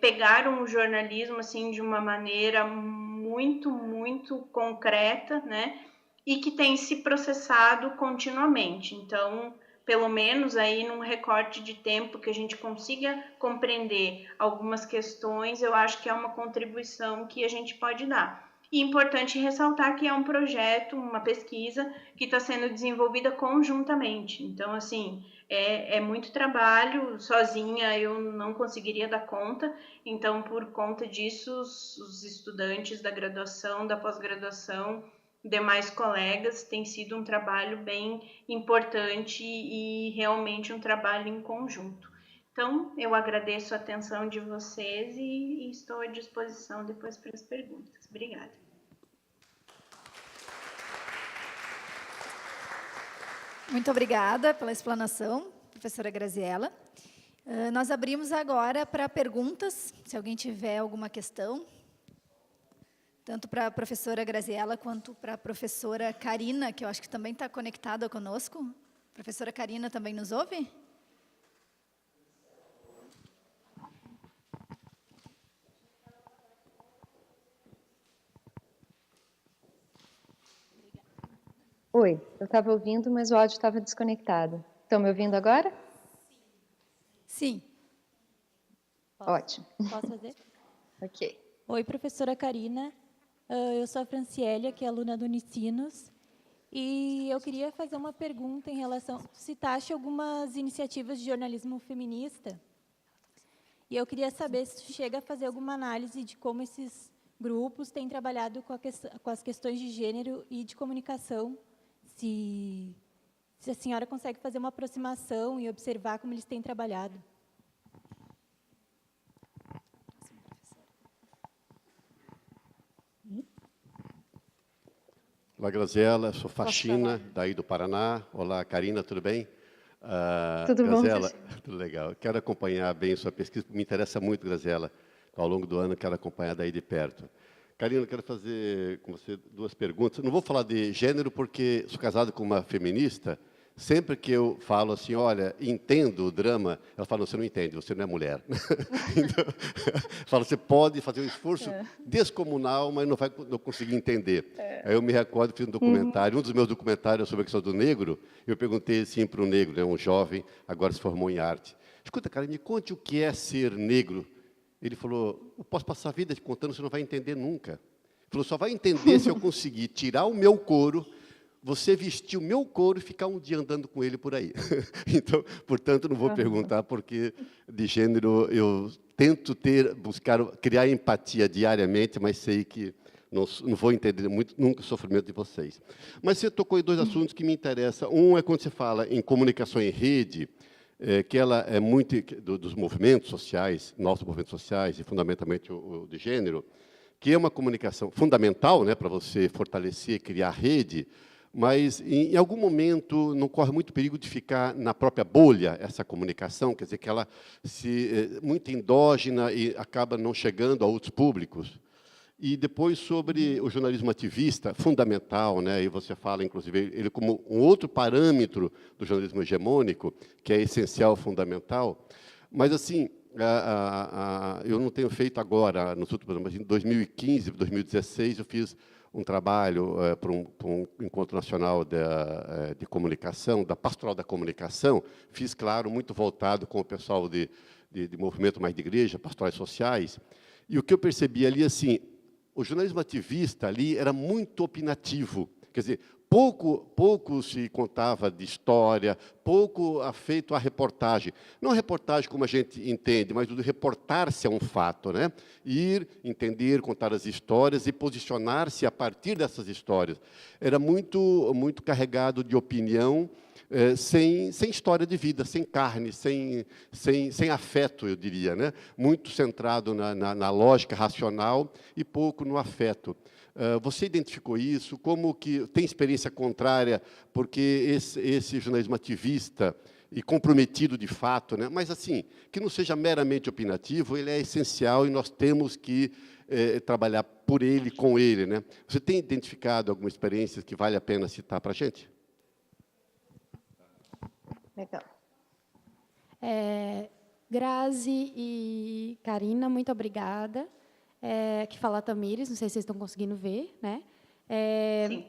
pegaram o jornalismo assim de uma maneira muito, muito concreta, né? E que tem se processado continuamente. Então, pelo menos aí num recorte de tempo que a gente consiga compreender algumas questões, eu acho que é uma contribuição que a gente pode dar. E é importante ressaltar que é um projeto, uma pesquisa que está sendo desenvolvida conjuntamente. Então, assim, é muito trabalho, sozinha eu não conseguiria dar conta. Então, por conta disso, os estudantes da graduação, da pós-graduação, demais colegas, tem sido um trabalho bem importante e realmente um trabalho em conjunto. Então, eu agradeço a atenção de vocês e estou à disposição depois para as perguntas. Obrigada. Muito obrigada pela explanação, professora Graziella. Nós abrimos agora para perguntas, se alguém tiver alguma questão, tanto para a professora Graziella quanto para a professora Karina, que eu acho que também está conectada conosco. Professora Karina também nos ouve? Oi, eu estava ouvindo, mas o áudio estava desconectado. Estão me ouvindo agora? Sim. Ótimo. Posso fazer? Ok. Oi, professora Karina. Eu sou a Franciélia, que é aluna do Unicinos, e eu queria fazer uma pergunta em relação... Citaste algumas iniciativas de jornalismo feminista, e eu queria saber se chega a fazer alguma análise de como esses grupos têm trabalhado com as questões de gênero e de comunicação, se a senhora consegue fazer uma aproximação e observar como eles têm trabalhado. Olá, Graziella, sou Faxina, daí do Paraná. Olá, Karina, tudo bem? Tudo bom, Graziella, tudo legal. Quero acompanhar bem sua pesquisa, me interessa muito, Graziella. Ao longo do ano, quero acompanhar daí de perto. Karina, eu quero fazer com você duas perguntas. Não vou falar de gênero, porque sou casado com uma feminista, Sempre que eu falo assim, olha, entendo o drama, ela fala, você não entende, você não é mulher. Então, fala, você pode fazer um esforço descomunal, mas não vai não conseguir entender. Aí eu me recordo, fiz um documentário, um dos meus documentários sobre a questão do negro, eu perguntei assim para um negro, né, um jovem, agora se formou em arte. Escuta, cara, me conte o que é ser negro. Ele falou, eu posso passar a vida te contando, você não vai entender nunca. Ele falou, só vai entender se eu conseguir tirar o meu couro, você vestir o meu couro e ficar um dia andando com ele por aí. Então, portanto, não vou perguntar, porque de gênero eu tento buscar criar empatia diariamente, mas sei que não vou entender muito, nunca o sofrimento de vocês. Mas você tocou em dois assuntos que me interessam. Um é quando você fala em comunicação em rede, que ela é muito dos movimentos sociais, nossos movimentos sociais, e fundamentalmente o de gênero, que é uma comunicação fundamental, né, para você fortalecer, criar rede, mas, em algum momento, não corre muito perigo de ficar na própria bolha essa comunicação, quer dizer, que ela muito endógena e acaba não chegando a outros públicos. E depois sobre o jornalismo ativista, fundamental, né? E você fala, inclusive, ele como um outro parâmetro do jornalismo hegemônico, que é essencial, fundamental. Mas, assim, eu não tenho feito agora, nos últimos anos, mas em 2015, 2016, eu fiz um trabalho para um encontro nacional de comunicação, da Pastoral da Comunicação. Fiz, claro, muito voltado com o pessoal de movimento mais de igreja, pastorais sociais. E o que eu percebi ali, assim, o jornalismo ativista ali era muito opinativo. Quer dizer, pouco se contava de história, pouco feito a reportagem. Não a reportagem como a gente entende, mas o de reportar-se a um fato, né? Ir, entender, contar as histórias e posicionar-se a partir dessas histórias. Era muito carregado de opinião, sem história de vida, sem carne, sem afeto, eu diria, né? Muito centrado na lógica racional e pouco no afeto. Você identificou isso? Como que tem experiência contrária? Porque esse jornalismo ativista e comprometido de fato, né? Mas assim, que não seja meramente opinativo, ele é essencial e nós temos que trabalhar por ele, com ele, né? Você tem identificado alguma experiência que vale a pena citar para a gente? Legal. Grazi e Karina, muito obrigada. Que fala a Tamires, não sei se vocês estão conseguindo ver, né? Sim.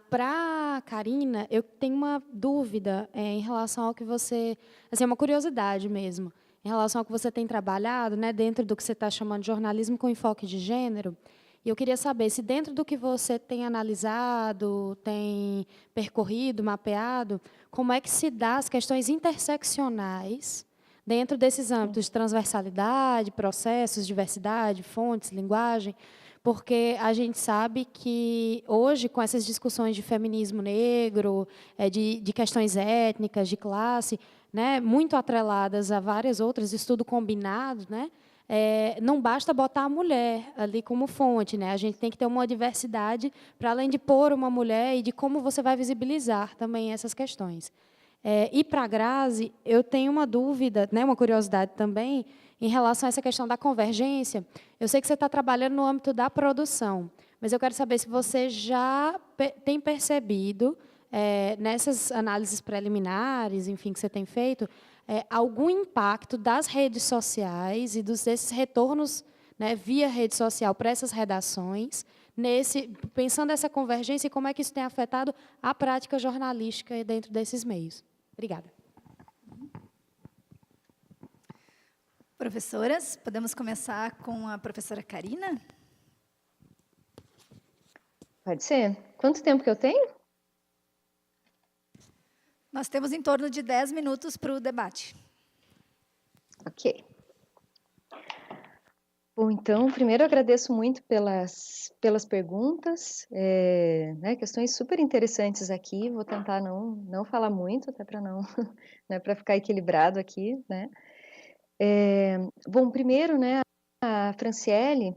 Para a Karina, eu tenho uma dúvida em relação ao que você... Assim, é uma curiosidade mesmo, em relação ao que você tem trabalhado, né, dentro do que você está chamando de jornalismo com enfoque de gênero. E eu queria saber se, dentro do que você tem analisado, tem percorrido, mapeado, como é que se dá as questões interseccionais dentro desses âmbitos de transversalidade, processos, diversidade, fontes, linguagem, porque a gente sabe que, hoje, com essas discussões de feminismo negro, de questões étnicas, de classe, né, muito atreladas a várias outras, estudo combinado, né, não basta botar a mulher ali como fonte, né, a gente tem que ter uma diversidade para além de pôr uma mulher e de como você vai visibilizar também essas questões. E para a Grazi, eu tenho uma dúvida, né, uma curiosidade também, em relação a essa questão da convergência. Eu sei que você está trabalhando no âmbito da produção, mas eu quero saber se você já tem percebido, nessas análises preliminares, enfim, que você tem feito, algum impacto das redes sociais e desses retornos, né, via rede social para essas redações, pensando essa convergência e como é que isso tem afetado a prática jornalística dentro desses meios. Obrigada. Professoras, podemos começar com a professora Karina? Pode ser. Quanto tempo que eu tenho? Nós temos em torno de 10 minutos para o debate. Ok. Bom, então, primeiro eu agradeço muito pelas perguntas, né, questões super interessantes aqui. Vou tentar não falar muito, até para não, né, para ficar equilibrado aqui, né. Bom, primeiro, né, a Franciele,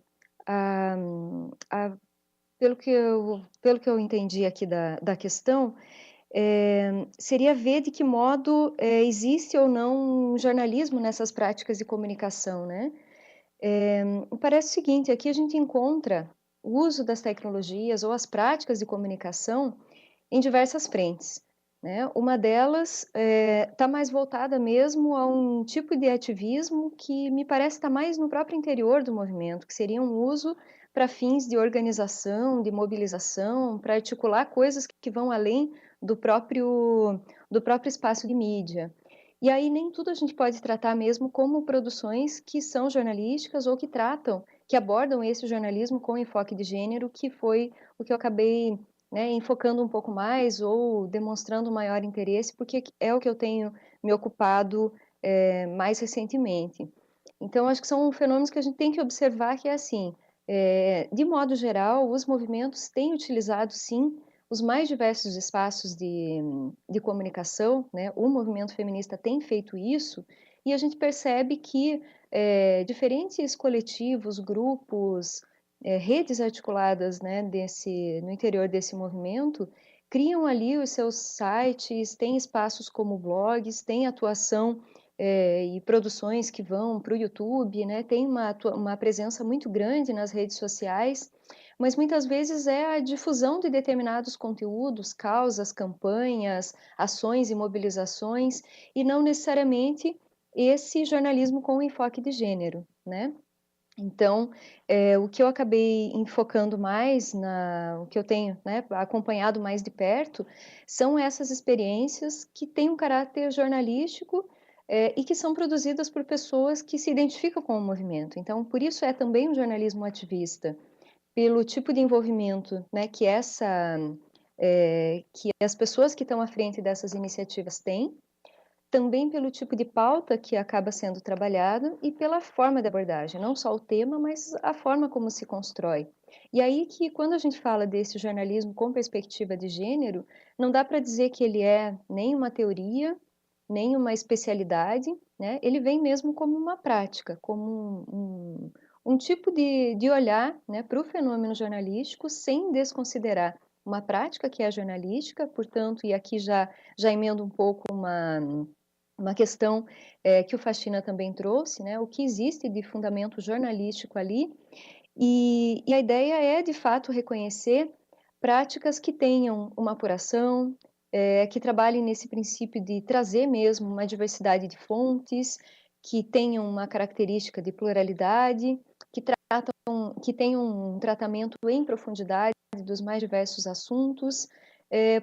pelo que eu entendi aqui da questão, seria ver de que modo existe ou não jornalismo nessas práticas de comunicação, né? Parece o seguinte, aqui a gente encontra o uso das tecnologias ou as práticas de comunicação em diversas frentes. né? Uma delas está mais voltada mesmo a um tipo de ativismo que me parece estar mais no próprio interior do movimento, que seria um uso para fins de organização, de mobilização, para articular coisas que vão além do próprio espaço de mídia. E aí nem tudo a gente pode tratar mesmo como produções que são jornalísticas ou que tratam, que abordam esse jornalismo com enfoque de gênero, que foi o que eu acabei, né, enfocando um pouco mais ou demonstrando maior interesse, porque é o que eu tenho me ocupado mais recentemente. Então, acho que são fenômenos que a gente tem que observar que é assim, de modo geral, os movimentos têm utilizado, sim, os mais diversos espaços de comunicação, né? O movimento feminista tem feito isso, e a gente percebe que diferentes coletivos, grupos, redes articuladas, né, no interior desse movimento, criam ali os seus sites, têm espaços como blogs, têm atuação e produções que vão para o YouTube, né, tem uma presença muito grande nas redes sociais, mas muitas vezes é a difusão de determinados conteúdos, causas, campanhas, ações e mobilizações, e não necessariamente esse jornalismo com enfoque de gênero, né? Então, o que eu acabei enfocando mais, o que eu tenho, né, acompanhado mais de perto, são essas experiências que têm um caráter jornalístico e que são produzidas por pessoas que se identificam com o movimento. Então, por isso é também um jornalismo ativista, pelo tipo de envolvimento, né, que as pessoas que estão à frente dessas iniciativas têm, também pelo tipo de pauta que acaba sendo trabalhado e pela forma de abordagem, não só o tema, mas a forma como se constrói. E aí que, quando a gente fala desse jornalismo com perspectiva de gênero, não dá para dizer que ele é nem uma teoria, nem uma especialidade, né? Ele vem mesmo como uma prática, como um tipo de olhar, né, para o fenômeno jornalístico sem desconsiderar uma prática que é a jornalística, portanto, e aqui já emendo um pouco uma questão que o Faxina também trouxe, né? O que existe de fundamento jornalístico ali, e a ideia é, de fato, reconhecer práticas que tenham uma apuração, que trabalhem nesse princípio de trazer mesmo uma diversidade de fontes, que tenham uma característica de pluralidade, que tenham um tratamento em profundidade dos mais diversos assuntos,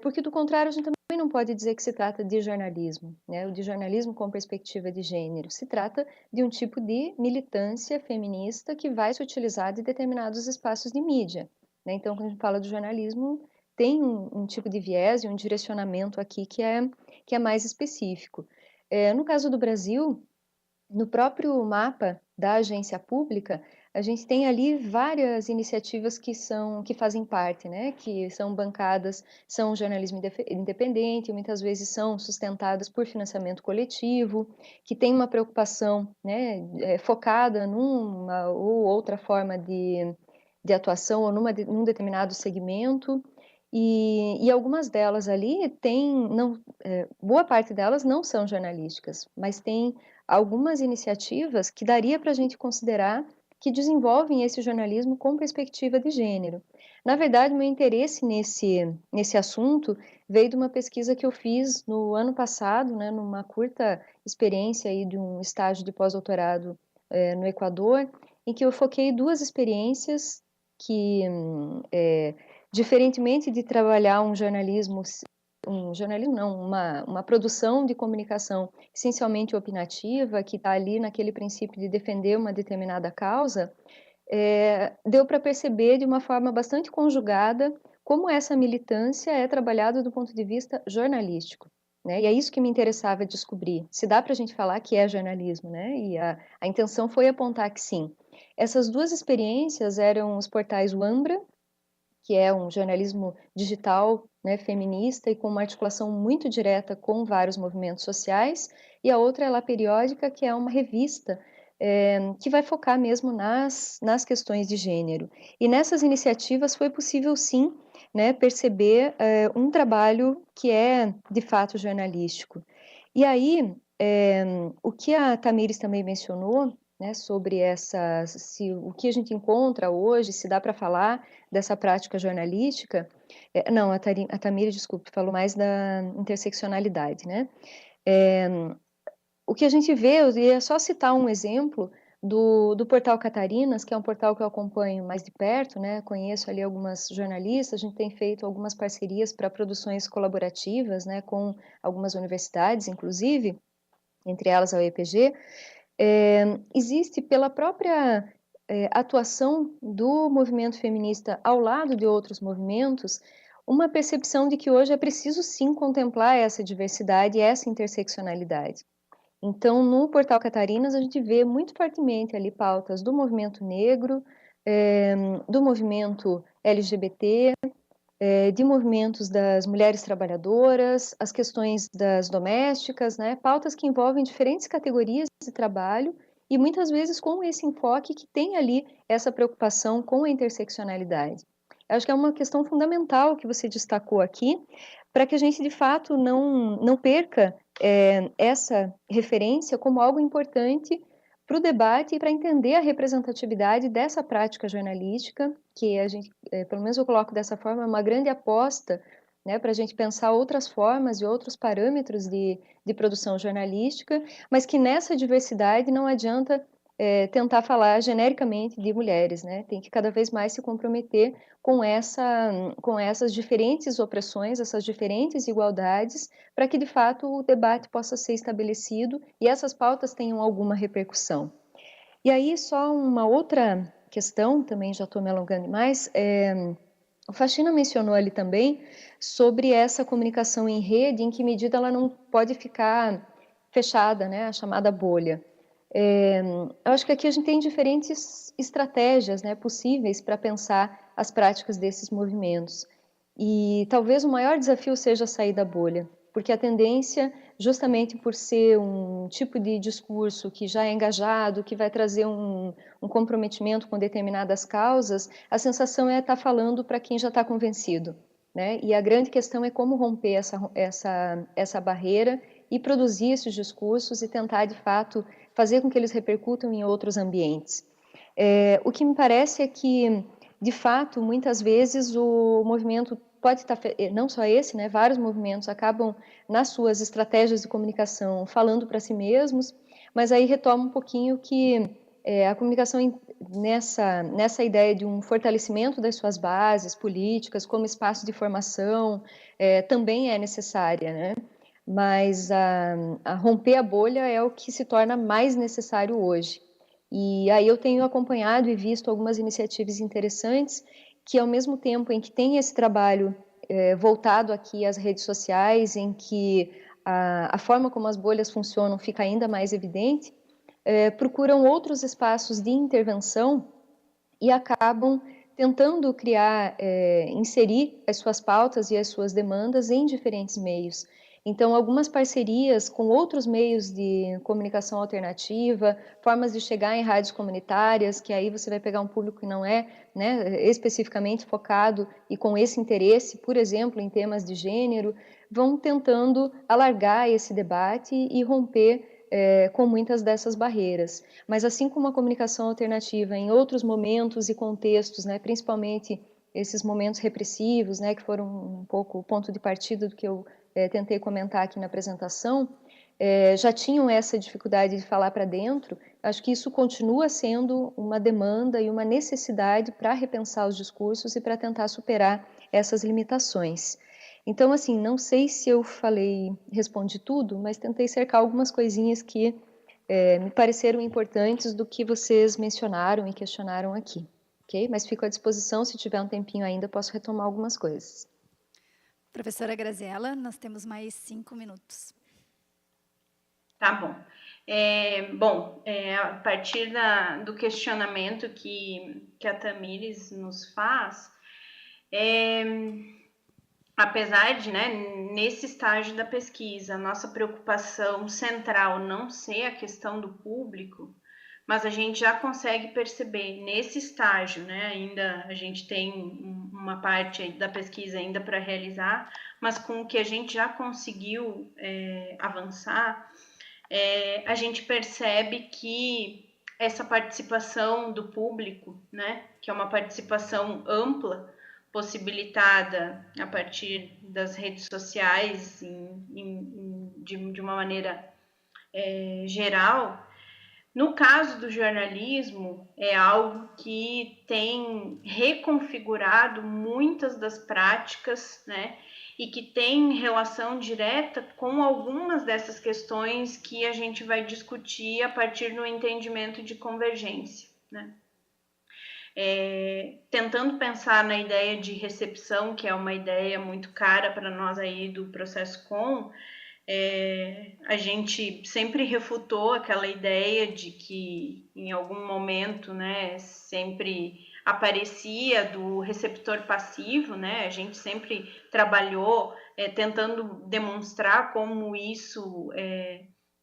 porque do contrário a gente também não pode dizer que se trata de jornalismo, né? De jornalismo com perspectiva de gênero. Se trata de um tipo de militância feminista que vai se utilizar de determinados espaços de mídia, né? Então, quando a gente fala do jornalismo, tem um tipo de viés e um direcionamento aqui que é mais específico. No caso do Brasil, no próprio mapa da agência pública, a gente tem ali várias iniciativas que fazem parte, né? Que são bancadas, são jornalismo independente, muitas vezes são sustentadas por financiamento coletivo, que tem uma preocupação, né, focada numa ou outra forma de atuação ou num determinado segmento. E algumas delas ali boa parte delas não são jornalísticas, mas tem algumas iniciativas que daria para a gente considerar que desenvolvem esse jornalismo com perspectiva de gênero. Na verdade, meu interesse nesse assunto veio de uma pesquisa que eu fiz no ano passado, né, numa curta experiência aí de um estágio de pós-doutorado no Equador, em que eu foquei duas experiências que, diferentemente de trabalhar um jornalismo não, uma produção de comunicação essencialmente opinativa, que está ali naquele princípio de defender uma determinada causa, deu para perceber de uma forma bastante conjugada como essa militância é trabalhada do ponto de vista jornalístico, né? E é isso que me interessava descobrir, se dá para a gente falar que é jornalismo, né? E a intenção foi apontar que sim. Essas duas experiências eram os portais Wambra, que é um jornalismo digital, né, feminista e com uma articulação muito direta com vários movimentos sociais, e a outra é La Periódica, que é uma revista que vai focar mesmo nas questões de gênero. E nessas iniciativas foi possível, sim, né, perceber um trabalho que é, de fato, jornalístico. E aí, o que a Tamires também mencionou, né, sobre o que a gente encontra hoje, se dá para falar dessa prática jornalística, Não, a Tamires, desculpe, falou mais da interseccionalidade, né? O que a gente vê, eu ia só citar um exemplo do portal Catarinas, que é um portal que eu acompanho mais de perto, né? Conheço ali algumas jornalistas, a gente tem feito algumas parcerias para produções colaborativas, né? Com algumas universidades, inclusive, entre elas a UEPG. Existe pela própria atuação do movimento feminista ao lado de outros movimentos, uma percepção de que hoje é preciso sim contemplar essa diversidade e essa interseccionalidade. Então, no Portal Catarinas, a gente vê muito fortemente ali pautas do movimento negro, do movimento LGBT, de movimentos das mulheres trabalhadoras, as questões das domésticas, né? Pautas que envolvem diferentes categorias de trabalho e muitas vezes com esse enfoque que tem ali essa preocupação com a interseccionalidade. Eu acho que é uma questão fundamental que você destacou aqui, para que a gente, de fato, não perca essa referência como algo importante para o debate e para entender a representatividade dessa prática jornalística, que a gente, pelo menos eu coloco dessa forma, é uma grande aposta, né, para a gente pensar outras formas e outros parâmetros de produção jornalística, mas que nessa diversidade não adianta tentar falar genericamente de mulheres, né? Tem que cada vez mais se comprometer com essas diferentes opressões, essas diferentes igualdades, para que de fato o debate possa ser estabelecido e essas pautas tenham alguma repercussão. E aí só uma outra questão, também já estou me alongando demais, o Faxina mencionou ali também sobre essa comunicação em rede, em que medida ela não pode ficar fechada, né, a chamada bolha. Eu acho que aqui a gente tem diferentes estratégias, né, possíveis para pensar as práticas desses movimentos. E talvez o maior desafio seja sair da bolha, porque a tendência, justamente por ser um tipo de discurso que já é engajado, que vai trazer um comprometimento com determinadas causas, a sensação é estar falando para quem já está convencido, né? E a grande questão é como romper essa barreira e produzir esses discursos e tentar, de fato, fazer com que eles repercutam em outros ambientes. O que me parece é que, de fato, muitas vezes o movimento pode estar, não só esse, né, vários movimentos acabam nas suas estratégias de comunicação falando para si mesmos, mas aí retoma um pouquinho que a comunicação nessa ideia de um fortalecimento das suas bases políticas como espaço de formação também é necessária, né? Mas a romper a bolha é o que se torna mais necessário hoje. E aí eu tenho acompanhado e visto algumas iniciativas interessantes que, ao mesmo tempo em que tem esse trabalho voltado aqui às redes sociais, em que a forma como as bolhas funcionam fica ainda mais evidente, procuram outros espaços de intervenção e acabam tentando criar, inserir as suas pautas e as suas demandas em diferentes meios. Então, algumas parcerias com outros meios de comunicação alternativa, formas de chegar em rádios comunitárias, que aí você vai pegar um público que não é, né, especificamente focado e com esse interesse, por exemplo, em temas de gênero, vão tentando alargar esse debate e romper com muitas dessas barreiras. Mas assim como a comunicação alternativa em outros momentos e contextos, né, principalmente esses momentos repressivos, né, que foram um pouco o ponto de partida do que eu tentei comentar aqui na apresentação, já tinham essa dificuldade de falar para dentro, acho que isso continua sendo uma demanda e uma necessidade para repensar os discursos e para tentar superar essas limitações. Então, assim, não sei se eu respondi tudo, mas tentei cercar algumas coisinhas que me pareceram importantes do que vocês mencionaram e questionaram aqui, ok? Mas fico à disposição, se tiver um tempinho ainda, posso retomar algumas coisas. Professora Graziela, nós temos mais 5 minutos. Tá bom. A partir do questionamento que a Tamires nos faz, apesar de, né, nesse estágio da pesquisa, a nossa preocupação central não ser a questão do público, mas a gente já consegue perceber nesse estágio, né, ainda a gente tem uma parte da pesquisa ainda para realizar, mas com o que a gente já conseguiu avançar, a gente percebe que essa participação do público, né, que é uma participação ampla, possibilitada a partir das redes sociais de uma maneira geral. No caso do jornalismo, é algo que tem reconfigurado muitas das práticas, né? E que tem relação direta com algumas dessas questões que a gente vai discutir a partir do entendimento de convergência, né? Tentando pensar na ideia de recepção, que é uma ideia muito cara para nós aí do processo com, a gente sempre refutou aquela ideia de que em algum momento, né, sempre aparecia do receptor passivo, né? A gente sempre trabalhou tentando demonstrar como isso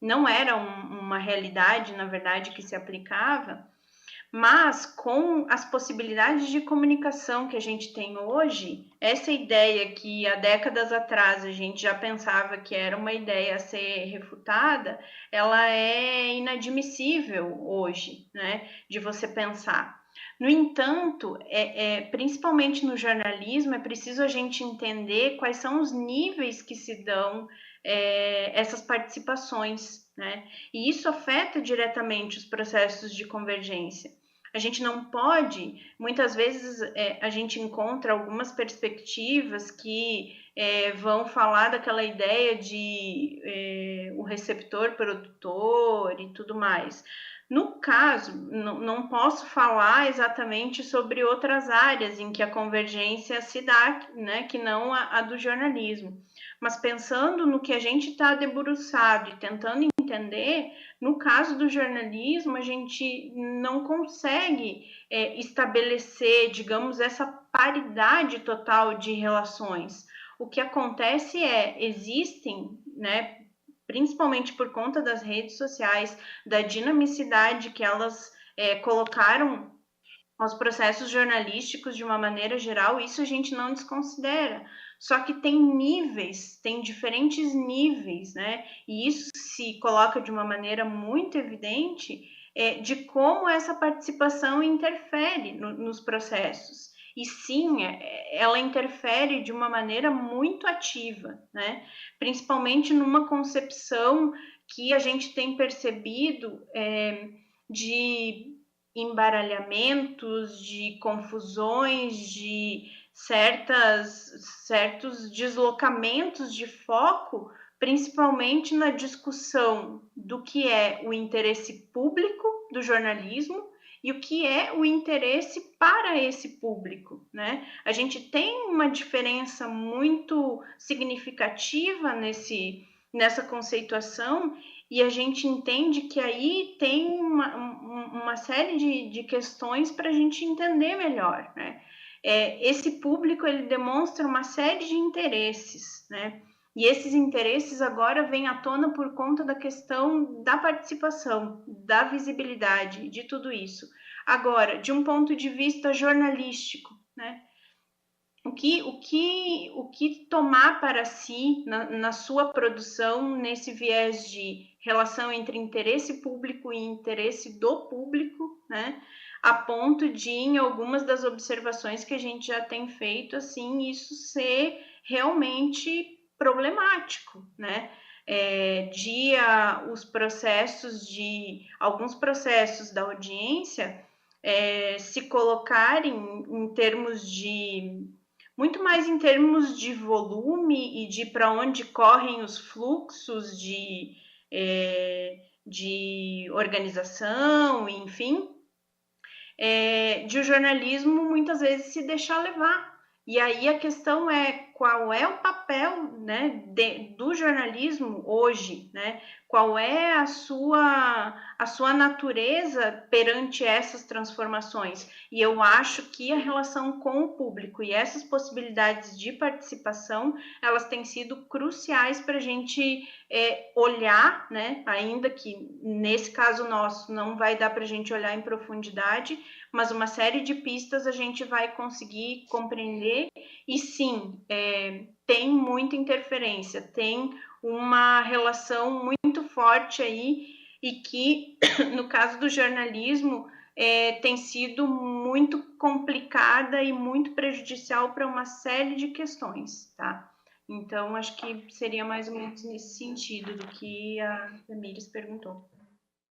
não era uma realidade, na verdade, que se aplicava. Mas com as possibilidades de comunicação que a gente tem hoje, essa ideia que há décadas atrás a gente já pensava que era uma ideia a ser refutada, ela é inadmissível hoje, né, de você pensar. No entanto, principalmente no jornalismo, é preciso a gente entender quais são os níveis que se dão essas participações, né? E isso afeta diretamente os processos de convergência. A gente não pode, muitas vezes a gente encontra algumas perspectivas que vão falar daquela ideia de o receptor produtor e tudo mais. No caso, não posso falar exatamente sobre outras áreas em que a convergência se dá, né, que não a do jornalismo. Mas pensando no que a gente está debruçado e tentando entender, no caso do jornalismo, a gente não consegue estabelecer, digamos, essa paridade total de relações. O que acontece existem, né, principalmente por conta das redes sociais, da dinamicidade que elas colocaram aos processos jornalísticos de uma maneira geral, isso a gente não desconsidera. Só que tem níveis, tem diferentes níveis, né? E isso se coloca de uma maneira muito evidente de como essa participação interfere nos processos. E sim, ela interfere de uma maneira muito ativa, né? Principalmente numa concepção que a gente tem percebido de embaralhamentos, de confusões, de certos deslocamentos de foco, principalmente na discussão do que é o interesse público do jornalismo e o que é o interesse para esse público, né? A gente tem uma diferença muito significativa nessa conceituação e a gente entende que aí tem uma série de questões para a gente entender melhor, né? Esse público, ele demonstra uma série de interesses, né? E esses interesses agora vêm à tona por conta da questão da participação, da visibilidade, de tudo isso. Agora, de um ponto de vista jornalístico, né? O que tomar para si na sua produção nesse viés de relação entre interesse público e interesse do público, né? A ponto de, em algumas das observações que a gente já tem feito, assim, isso ser realmente problemático, né? Os processos alguns processos da audiência se colocarem em termos de muito mais em termos de volume e de para onde correm os fluxos de organização, enfim, de o jornalismo muitas vezes se deixar levar. E aí a questão qual é o papel, né, do jornalismo hoje, né? Qual é a sua natureza perante essas transformações? E eu acho que a relação com o público e essas possibilidades de participação, elas têm sido cruciais para a gente olhar, né? Ainda que nesse caso nosso não vai dar para a gente olhar em profundidade, mas uma série de pistas a gente vai conseguir compreender. E sim, tem muita interferência, tem uma relação muito forte aí, e que, no caso do jornalismo, tem sido muito complicada e muito prejudicial para uma série de questões, tá? Então, acho que seria mais ou menos nesse sentido do que a Tamires perguntou.